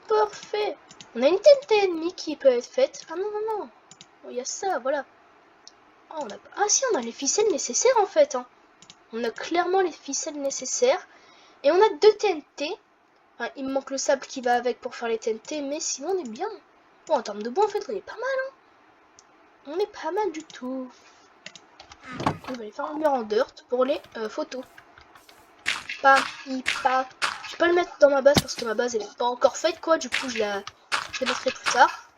Parfait. On a une TNT ennemie qui peut être faite. Ah non. Il y a ça, voilà. Ah, si, on a les ficelles nécessaires, en fait, hein. On a clairement les ficelles nécessaires. Et on a 2 TNT. Enfin, il me manque le sable qui va avec pour faire les TNT. Mais sinon, on est bien. Bon, en termes de bois, en fait, on est pas mal, hein. On est pas mal du tout. On va aller faire un mur en dirt pour les photos. Je vais pas le mettre dans ma base parce que ma base elle est pas encore faite, quoi. Du coup, je la mettrai plus tard.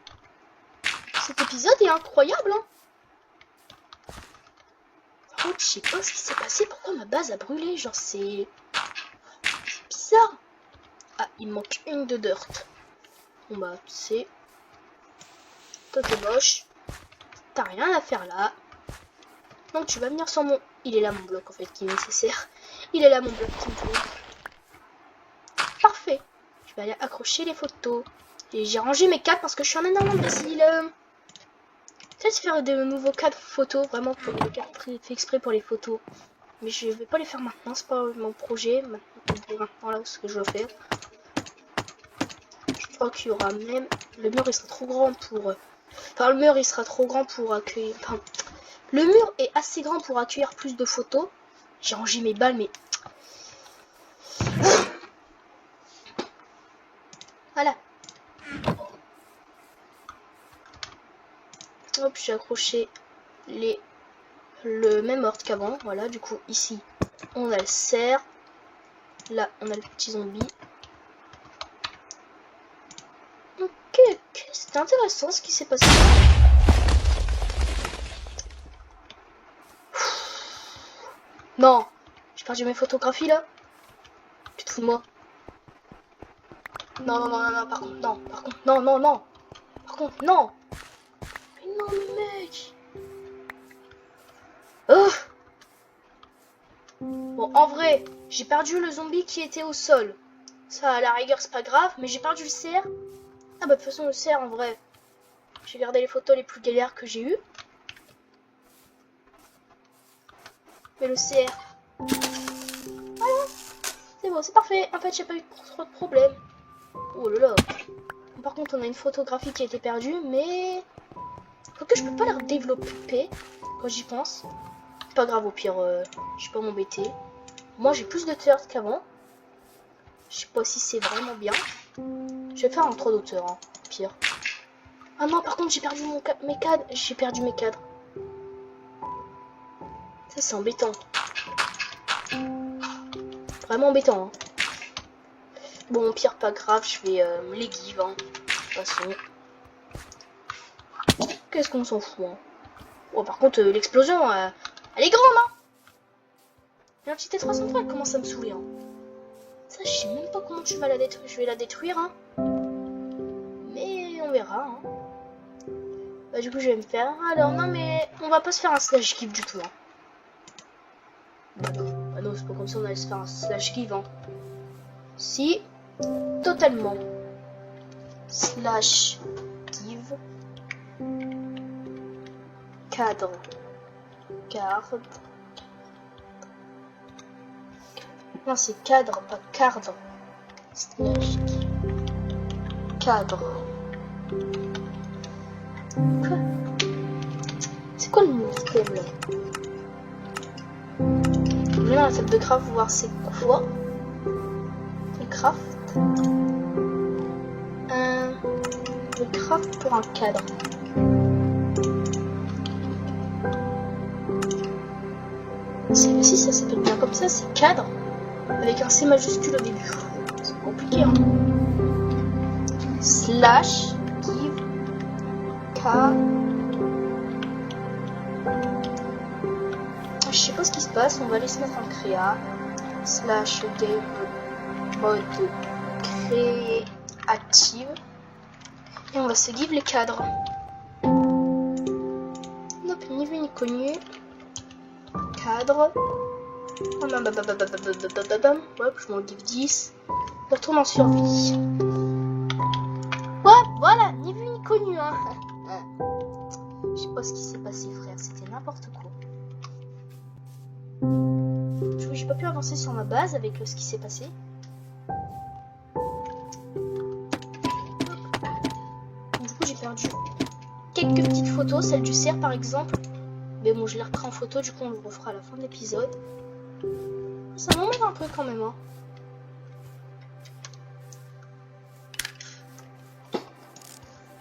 Cet épisode est incroyable, hein. Par contre, je sais pas ce qui s'est passé. Pourquoi ma base a brûlé? Genre, c'est bizarre. Ah, il me manque une de dirt. Bon, bah, c'est... Toi, t'es moche. T'as rien à faire là. Donc, tu vas venir sur mon... Il est là, mon bloc, en fait, qui est nécessaire. Il est là, mon bloc qui me faut. Parfait. Je vais aller accrocher les photos. Et j'ai rangé mes 4 parce que je suis un énorme imbécile. Peut-être faire de nouveaux cadres photos, vraiment pour le cadre fait exprès pour les photos. Mais je vais pas les faire maintenant, c'est pas mon projet. Maintenant là, ce que je veux faire. Je crois qu'il y aura même... Le mur il sera trop grand pour... Enfin le mur il sera trop grand pour accueillir... Enfin, le mur est assez grand pour accueillir plus de photos. J'ai rangé mes balles mais... Voilà. Hop, j'ai accroché le même ordre qu'avant. Voilà, du coup ici on a le cerf. Là on a le petit zombie. Ok, c'était intéressant ce qui s'est passé. Non, j'ai perdu mes photographies là. Tu te fous de moi? Non, non, non, non, non, par contre, non, par contre, non, non, non. Par contre, non. Mais non, mais mec. Oh. Bon, en vrai, j'ai perdu le zombie qui était au sol. Ça, à la rigueur, c'est pas grave, mais j'ai perdu le cerf. Ah bah, de toute façon, le cerf, en vrai, j'ai gardé les photos les plus galères que j'ai eues. Mais le cerf... Voilà, c'est bon, c'est parfait. En fait, j'ai pas eu trop de problèmes. Oh là là. Par contre, on a une photographie qui a été perdue, mais... Faut que je peux pas la redévelopper quand j'y pense. C'est pas grave, au pire, je vais pas m'embêter. Moi, j'ai plus de théâtre qu'avant. Je sais pas si c'est vraiment bien. Je vais faire un 3 d'auteur, hein, pire. Ah non, par contre, j'ai perdu mes cadres. J'ai perdu mes cadres. Ça, c'est embêtant. Vraiment embêtant. Hein. Bon, pire, pas grave, je vais me les give. Hein, de toute façon. Qu'est-ce qu'on s'en fout hein. Oh, par contre, l'explosion, elle est grande. Hein. Il y a un petit T303, elle commence à me saouler. Hein. Ça, je sais même pas comment je vais la détruire. Hein. Mais on verra. Hein. Bah, du coup, je vais me faire. Alors, non, mais on va pas se faire un slash give du tout. Hein. Bah non, c'est pas comme ça, on allait se faire un slash give. Hein. Si, totalement. Slash give. Cadre. Garde. Non, c'est cadre, pas cadre. Slash cadre. Quoi? C'est quoi le mot là? Je vais dans la table de craft voir c'est quoi. Le craft. Le craft pour un cadre. Si ça s'appelle bien comme ça, c'est cadre. Avec un C majuscule au début. C'est compliqué, hein. Slash give K. Je sais pas ce qui se passe, on va aller se mettre en créa. Slash game mode créative. Et on va se give les cadres. Hop, ni vu ni connu. Cadre. Hop, je m'en give 10. Je retourne en survie. Ouais, voilà, ni vu ni connu, hein. Je sais pas ce qui s'est passé, frère, c'était n'importe quoi. J'ai pas pu avancer sur ma base avec ce qui s'est passé. Du coup, j'ai perdu quelques petites photos, celle du cerf par exemple. Mais bon, je les reprends en photo, du coup, on le refera à la fin de l'épisode. Ça m'emmerde un peu quand même, hein.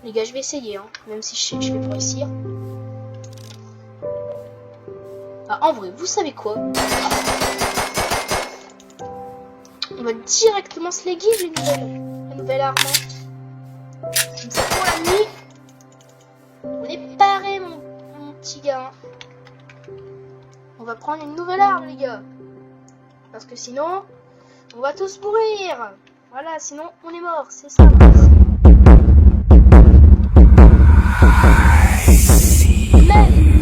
Les gars, je vais essayer, hein, même si je sais que je vais pas réussir. Ah, en vrai, vous savez quoi? On va directement se les give, la nouvelle arme. Comme ça pour la nuit. On est paré, mon petit gars. On va prendre une nouvelle arme, les gars. Parce que sinon, on va tous mourir. Voilà, sinon, on est mort, c'est ça. Mais,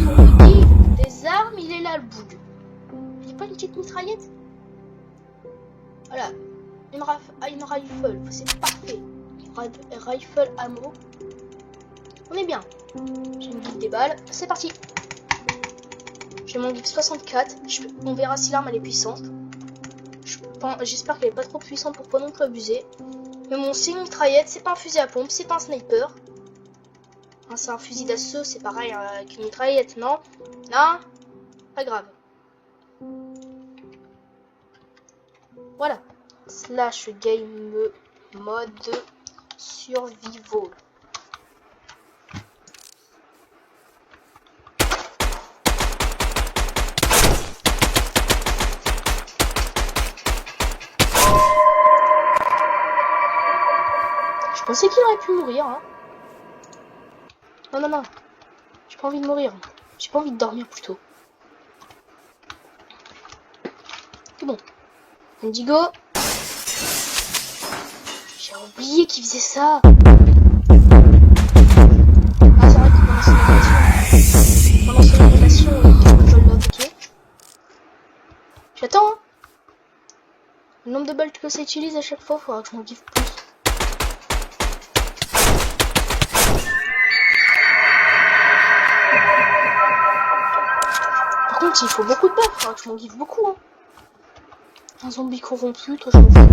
pour le give des armes, il est là, le bout. Il n'y a pas une petite mitraillette? Voilà, une rifle, c'est parfait. Rifle ammo. On est bien. J'ai une guide des balles. C'est parti. J'ai mon guide 64. On verra si l'arme elle est puissante. J'espère qu'elle est pas trop puissante pour pas non plus abuser. Mais bon, c'est une mitraillette, c'est pas un fusil à pompe, c'est pas un sniper. Hein, c'est un fusil d'assaut, c'est pareil avec une mitraillette, non? Non, pas grave. Voilà. Slash game mode survival. Je pensais qu'il aurait pu mourir, hein. Non, non, non. J'ai pas envie de mourir. J'ai pas envie de dormir plutôt. C'est bon. Indigo. J'ai oublié qu'il faisait ça. Ah, c'est vrai que pendant son animation, je l'ai ok. J'attends, hein. Le nombre de balles que ça utilise à chaque fois, faudra que je m'en give plus. Par contre, il faut beaucoup de balles, faudra que je m'en give beaucoup, hein. Un zombie corrompu, toi je m'en fous.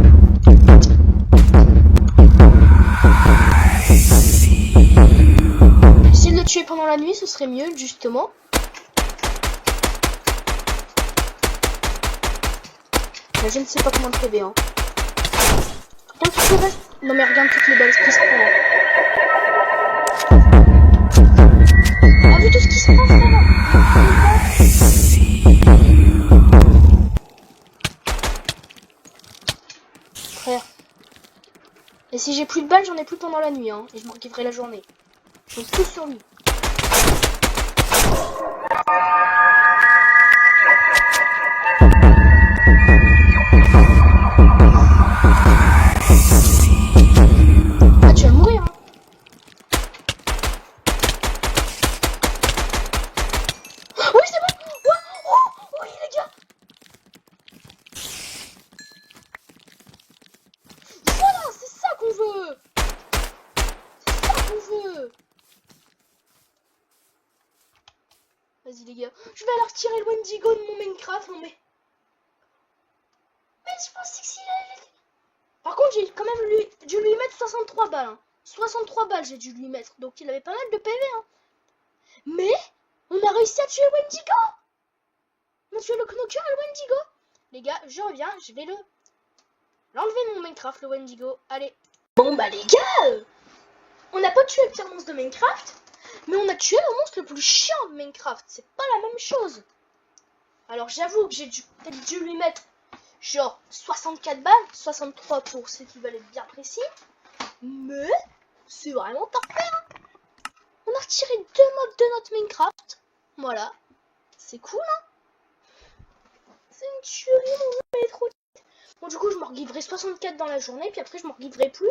Essayer de le tuer pendant la nuit, ce serait mieux, justement. Mais je ne sais pas comment le faire, hein. Regarde tout le reste. Non mais regarde toutes les balles qui se prend. Ah, vu tout ce qui se prend, frère. Et si j'ai plus de balles, j'en ai plus pendant la nuit, hein. Et je me requiverai la journée. Je suis tout sur lui. Ah, tu vas mourir, hein. Oui, c'est bon. Oh, oui, les gars. Voilà, c'est ça qu'on veut. C'est ça qu'on veut. Vas-y, les gars. Je vais aller retirer le Wendigo de mon Minecraft, non mais... Mais je pensais que s'il allait... Par contre, j'ai quand même dû lui mettre 63 balles. Hein. 63 balles, j'ai dû lui mettre. Donc, il avait pas mal de PV. Hein. Mais, on a réussi à tuer le Wendigo. On a tué le Knocker et le Wendigo. Les gars, je reviens. Je vais l'enlever de mon Minecraft, le Wendigo. Allez. Bon, bah, les gars, on n'a pas tué le pire monstre de Minecraft. Mais on a tué le monstre le plus chiant de Minecraft. C'est pas la même chose. Alors, j'avoue que j'ai peut-être dû lui mettre... genre 64 balles, 63 pour ce qui va être bien précis, mais c'est vraiment parfait. Hein. On a retiré 2 mobs de notre Minecraft, voilà, c'est cool. Hein. C'est une tuerie, mon jeu, elle est trop... Bon, du coup, je me regiverai 64 dans la journée, puis après, je me regiverai plus.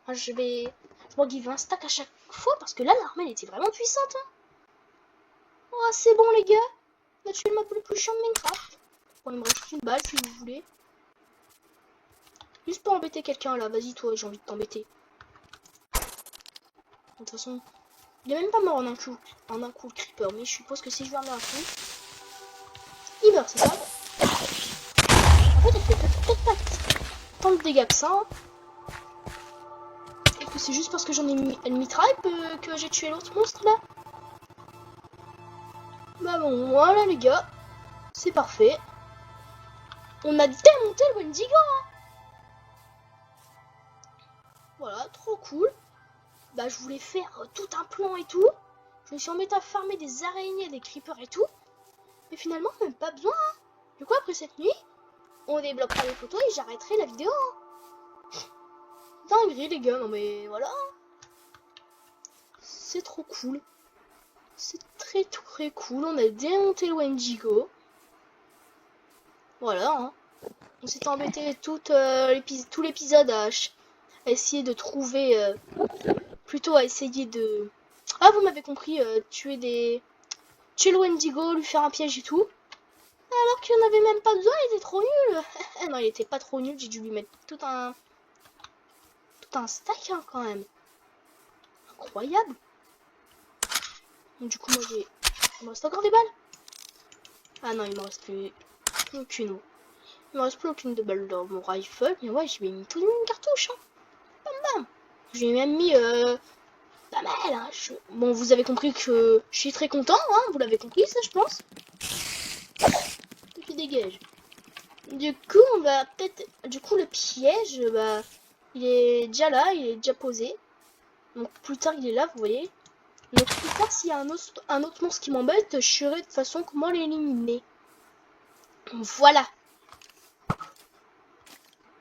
Enfin, je me regiverai un stack à chaque fois, parce que là, l'arme, elle était vraiment puissante. Hein. Oh, c'est bon, les gars, on a tué le mob le plus chiant de Minecraft. Bon, il me reste une balle, si vous voulez. Juste pour embêter quelqu'un là, vas-y toi, j'ai envie de t'embêter. De toute façon, il est même pas mort en un coup le creeper, mais je suppose que si je vais remettre un coup, il meurt, c'est ça? En fait, elle fait peut-être pas tant de dégâts que ça. Hein. Et que c'est juste parce que j'en ai mis une mitraille que j'ai tué l'autre monstre là. Bah bon, voilà les gars, c'est parfait. On a démonté le Wendigo. Hein. Voilà, trop cool. Bah je voulais faire tout un plan et tout. Je me suis remis à farmer des araignées, des creepers et tout. Mais finalement, même pas besoin. Hein. Du coup, après cette nuit, on débloquera les photos et j'arrêterai la vidéo. Hein. Dinguerie les gars, non mais voilà. C'est trop cool. C'est très très cool. On a démonté le Wendigo. Voilà. Hein. On s'est embêté tout l'épisode à essayer de trouver... plutôt à essayer de... Ah, vous m'avez compris, tuer le Wendigo, lui faire un piège et tout. Alors qu'il n'y en avait même pas besoin, il était trop nul. Non, il était pas trop nul, j'ai dû lui mettre tout un stack hein, quand même. Incroyable. Donc, du coup, moi j'ai... Il me reste encore des balles? Ah non, il me reste plus aucune. Il me reste plus aucune de balles dans mon rifle. Mais ouais, j'ai mis toute une cartouche. Hein. Bam bam. J'ai même mis pas mal. Hein. Bon, vous avez compris que je suis très content. Hein. Vous l'avez compris, ça, je pense. Et puis dégage. Du coup, on va peut-être... Du coup, le piège, bah... Il est déjà là, il est déjà posé. Donc plus tard, il est là, vous voyez. Donc plus tard, s'il y a un autre monstre qui m'embête, je saurai de toute façon comment l'éliminer. Voilà.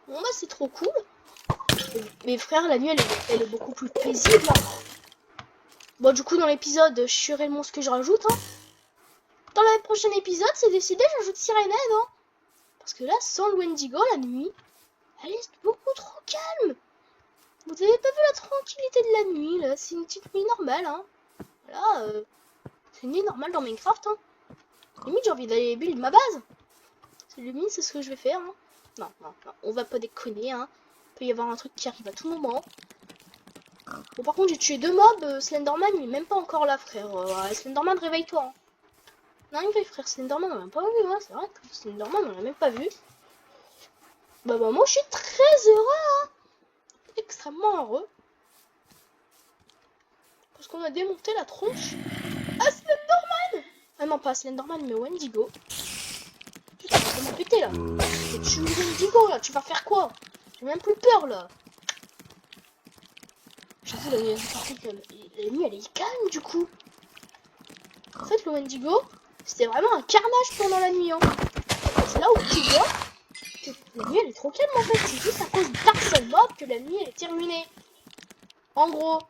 Bon bah c'est trop cool. Mes frères, la nuit, elle est beaucoup plus paisible. Bon, du coup, dans l'épisode, je saurai le monstre que je rajoute. Hein. Dans le prochain épisode, c'est décidé, j'ajoute Sirenade. Hein. Parce que là, sans le Wendigo, la nuit, elle est beaucoup trop calme. Vous avez pas vu la tranquillité de la nuit, là. C'est une petite nuit normale, hein. Voilà, c'est une nuit normale dans Minecraft, hein. Limite, j'ai envie d'aller build ma base. C'est limite, c'est ce que je vais faire, hein. Non, non, non, on va pas déconner, hein. Il peut y avoir un truc qui arrive à tout moment. Bon, par contre, j'ai tué 2 mobs. Slenderman, il est même pas encore là, frère. Slenderman, réveille-toi. Hein. Non, il va, frère. Slenderman, on l'a même pas vu, hein. C'est vrai que Slenderman, on l'a même pas vu. Bah, moi, je suis très heureux, hein. Extrêmement heureux. Parce qu'on a démonté la tronche à Slenderman. Ah non, pas Slenderman, mais Wendigo. Putain, tu vas me péter, là. Tu me Wendigo, là. Tu vas faire quoi? J'ai même plus peur, là. J'avoue, la nuit, elle est calme, du coup. En fait, le Wendigo, c'était vraiment un carnage pendant la nuit. Hein. C'est là où tu vois que la nuit, elle est trop calme, en fait. C'est juste à cause d'Ark Sun Mob que la nuit, elle est terminée. En gros.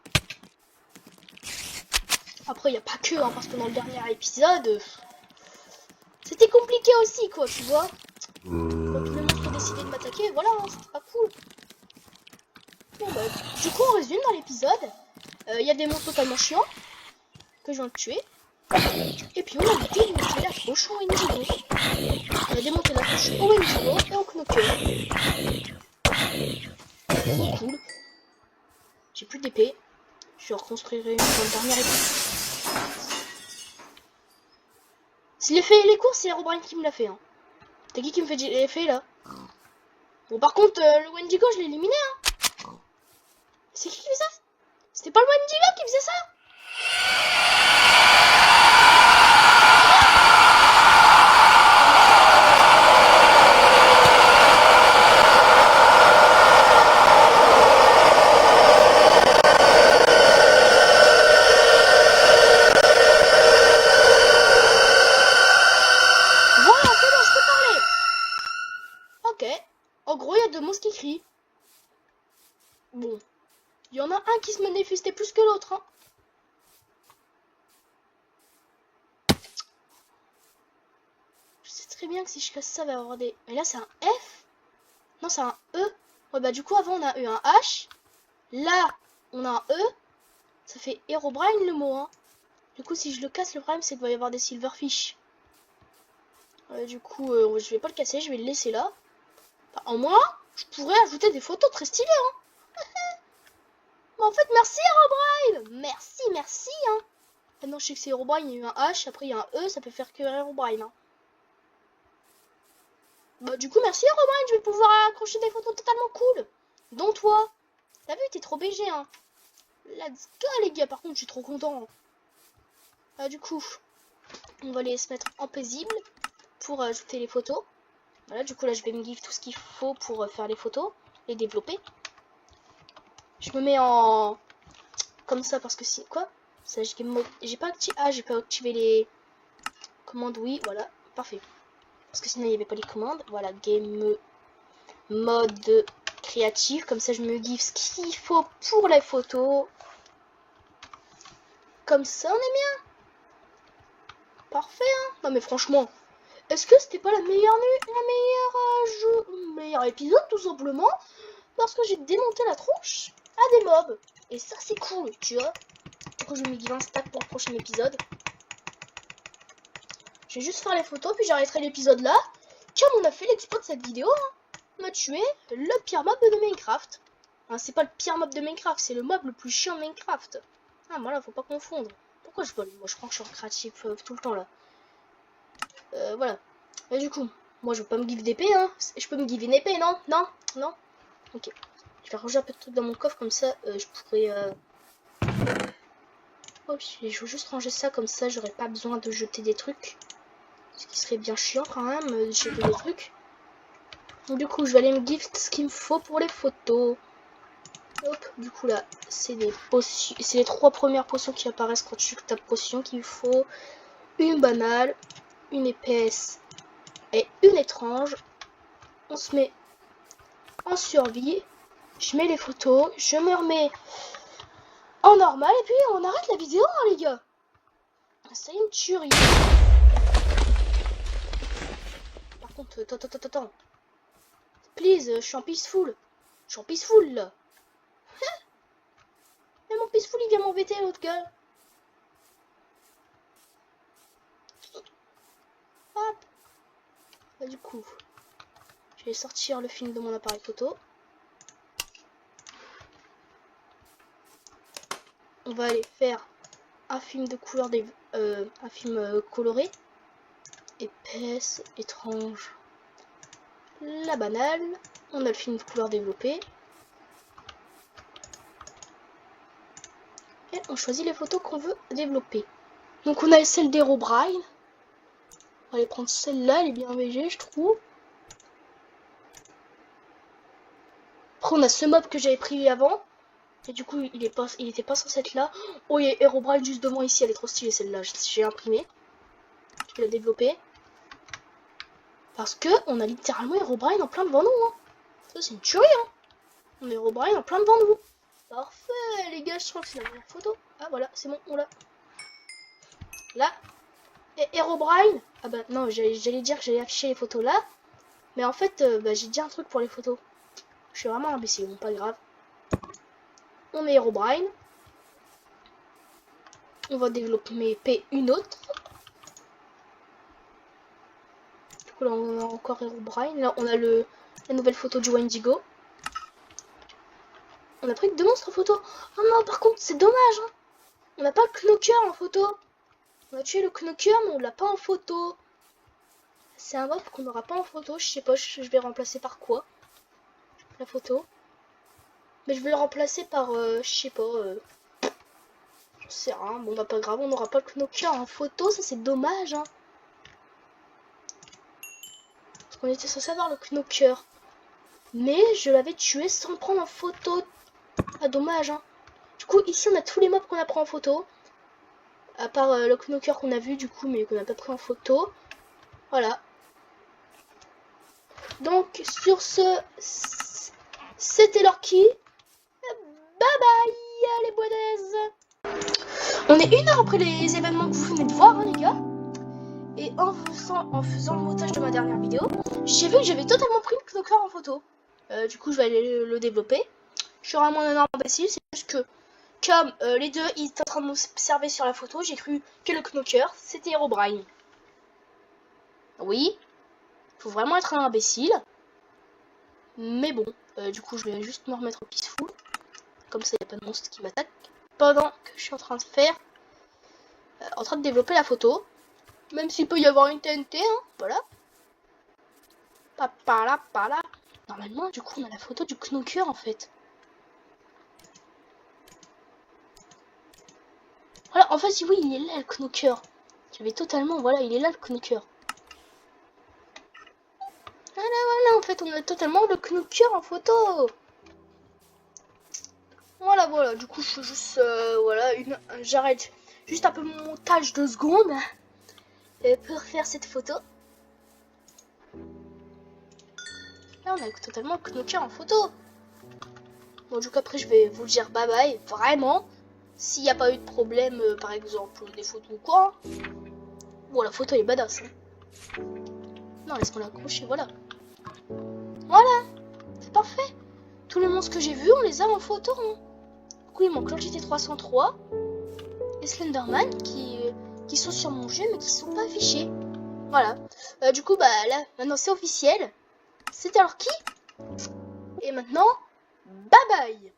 Après, il n'y a pas que, hein, parce que dans le dernier épisode, c'était compliqué aussi, quoi, tu vois. Quand tous les monstres ont décidé de m'attaquer, voilà, hein, c'était pas cool. Bon, bah, du coup, on résume dans l'épisode. Il y a des monstres totalement chiants que je viens de tuer. Et puis on a démonté la tronche au Wendigo. On a démonté la tronche au Wendigo et au Knocker. Trop cool. J'ai plus d'épée. Je reconstruirai une dans le dernier épisode. Si les courses, c'est Herobrine qui me l'a fait. Hein. T'as qui me fait l'effet là? Bon, par contre, le Wendigo, je l'ai éliminé. Hein. C'est qui fait ça? C'était pas le Wendigo qui faisait ça? En gros, il y a 2 monstres qui crient. Bon. Il y en a un qui se manifestait plus que l'autre. Hein. Je sais très bien que si je casse ça, il va y avoir des... Mais là, c'est un F. Non, c'est un E. Ouais, bah du coup, avant, on a eu un H. Là, on a un E. Ça fait Herobrine, le mot. Hein. Du coup, si je le casse, le problème, c'est qu'il va y avoir des Silverfish. Du coup, je vais pas le casser. Je vais le laisser là. Enfin, en moins, je pourrais ajouter des photos très stylées. Hein. Mais en fait, merci Herobrine. Merci, hein. Maintenant, je sais que c'est Herobrine, il y a eu un H, après il y a un E, ça peut faire que Herobrine. Hein. Bah, du coup, merci Herobrine, je vais pouvoir accrocher des photos totalement cool. Dont toi. T'as vu, t'es trop BG, hein. Let's go, les gars, par contre, je suis trop content. Du coup, on va aller se mettre en paisible pour ajouter les photos. Voilà, du coup, là, je vais me give tout ce qu'il faut pour faire les photos, les développer. Je me mets en... Comme ça, parce que si... Quoi? Ça, j'ai pas activé... Ah, j'ai pas activé les commandes, oui, voilà, parfait. Parce que sinon, il n'y avait pas les commandes. Voilà, game mode créatif. Comme ça, je me give ce qu'il faut pour les photos. Comme ça, on est bien. Parfait, hein. Non, mais franchement, est-ce que c'était pas la meilleure nuit, le meilleur épisode, tout simplement? Parce que j'ai démonté la tronche à des mobs. Et ça, c'est cool, tu vois. Du coup, je me give un stack pour le prochain épisode. Je vais juste faire les photos, puis j'arrêterai l'épisode là. Comme on a fait l'exploit de cette vidéo, hein, on a tué le pire mob de Minecraft. Hein, c'est pas le pire mob de Minecraft, c'est le mob le plus chiant de Minecraft. Ah, voilà, faut pas confondre. pourquoi je vole? Moi je crois que je suis en créatif tout le temps là. Voilà. Et du coup, moi je veux pas me give d'épée, hein. Je peux me give une épée, non? Non? Non? Ok. Je vais ranger un peu de trucs dans mon coffre, comme ça je pourrais... Oh, je veux juste ranger ça, comme ça j'aurais pas besoin de jeter des trucs. Ce qui serait bien chiant quand même, de jeter des trucs. Donc, du coup, je vais aller me gift ce qu'il me faut pour les photos. Hop, du coup là, c'est des potions. C'est les 3 premières potions qui apparaissent quand tu tapes potion qu'il faut. Une banale, une épaisse et une étrange. On se met en survie. Je mets les photos, je me remets en normal et puis on arrête la vidéo, hein, les gars. C'est une tuerie. Par contre, attends. Please, je suis en peaceful. Je suis en peaceful là. Mais mon peaceful il vient m'embêter l'autre gars. Hop. Bah, du coup, je vais sortir le film de mon appareil photo. On va aller faire un film de couleur un film coloré. Épaisse, étrange. La banale. On a le film de couleur développé. Et on choisit les photos qu'on veut développer. Donc on a celle d'Herobrine. On va aller prendre celle-là, elle est bien VG, je trouve. Après on a ce mob que j'avais pris avant. Et du coup il était pas censé être là. Oh, il y a Herobrine juste devant ici, elle est trop stylée celle-là. J'ai imprimé. Je vais la développer. Parce que on a littéralement Herobrine en plein devant nous. Hein. Ça c'est une tuerie. Hein. On a Herobrine en plein devant nous. Parfait les gars, je crois que c'est la meilleure photo. Ah voilà, c'est bon, on l'a. Là. Et Herobrine. Ah bah non, j'allais dire que j'allais afficher les photos là. Mais en fait, j'ai dit un truc pour les photos. Je suis vraiment imbécile, bon pas grave. On met Herobrine. On va développer une autre. Du coup là on a encore Herobrine. Là on a la nouvelle photo du Wendigo. On a pris que 2 monstres en photo. Oh non, par contre c'est dommage. Hein. On n'a pas le Knocker en photo. On a tué le Knocker mais on l'a pas en photo. C'est un mob qu'on n'aura pas en photo. Je sais pas, je vais remplacer par quoi la photo. Mais je vais le remplacer par, je sais pas, j'en sais rien. Bon bah pas grave, on n'aura pas le Knocker en photo, ça c'est dommage. Hein. Parce qu'on était censé avoir le Knocker. Mais je l'avais tué sans le prendre en photo. Ah dommage. Hein. Du coup ici on a tous les mobs qu'on a pris en photo. À part le Knocker qu'on a vu du coup mais qu'on n'a pas pris en photo. Voilà. Donc sur ce, c'était leur qui. Bye bye les boidaises. On est 1 heure après les événements que vous venez de voir, hein, les gars. Et en faisant le montage de ma dernière vidéo, j'ai vu que j'avais totalement pris le Knocker en photo. Du coup, je vais aller le développer. Je suis vraiment un énorme imbécile. C'est juste que, comme les deux, ils étaient en train de m'observer sur la photo, j'ai cru que le Knocker, c'était Herobrine. Oui, faut vraiment être un imbécile. Mais bon, du coup, je vais juste me remettre au peaceful. Comme ça, il n'y a pas de monstre qui m'attaque. Pendant que je suis en train de développer la photo. Même s'il peut y avoir une TNT, hein, voilà. Pas là. Normalement, du coup, on a la photo du Knocker, en fait. Voilà, en fait, oui, il est là, le Knocker. J'avais totalement, voilà, il est là, le Knocker. Voilà, en fait, on a totalement le Knocker en photo. Voilà, du coup, je fais juste, voilà, j'arrête juste un peu mon montage 2 secondes pour faire cette photo. Là, on a totalement le Knocker en photo. Bon, du coup, après, je vais vous dire bye bye, vraiment. S'il n'y a pas eu de problème, par exemple, des photos ou quoi. Bon, la photo est badass. Hein. Non, laisse-moi l'accrocher, voilà. Voilà, c'est parfait. Tous les monstres que j'ai vus, on les a en photo. Hein. Du coup, il manque l'entité 303 et Slenderman qui sont sur mon jeu, mais qui sont pas affichés. Voilà. Du coup, bah là, maintenant c'est officiel. C'était alors qui? Et maintenant, bye bye.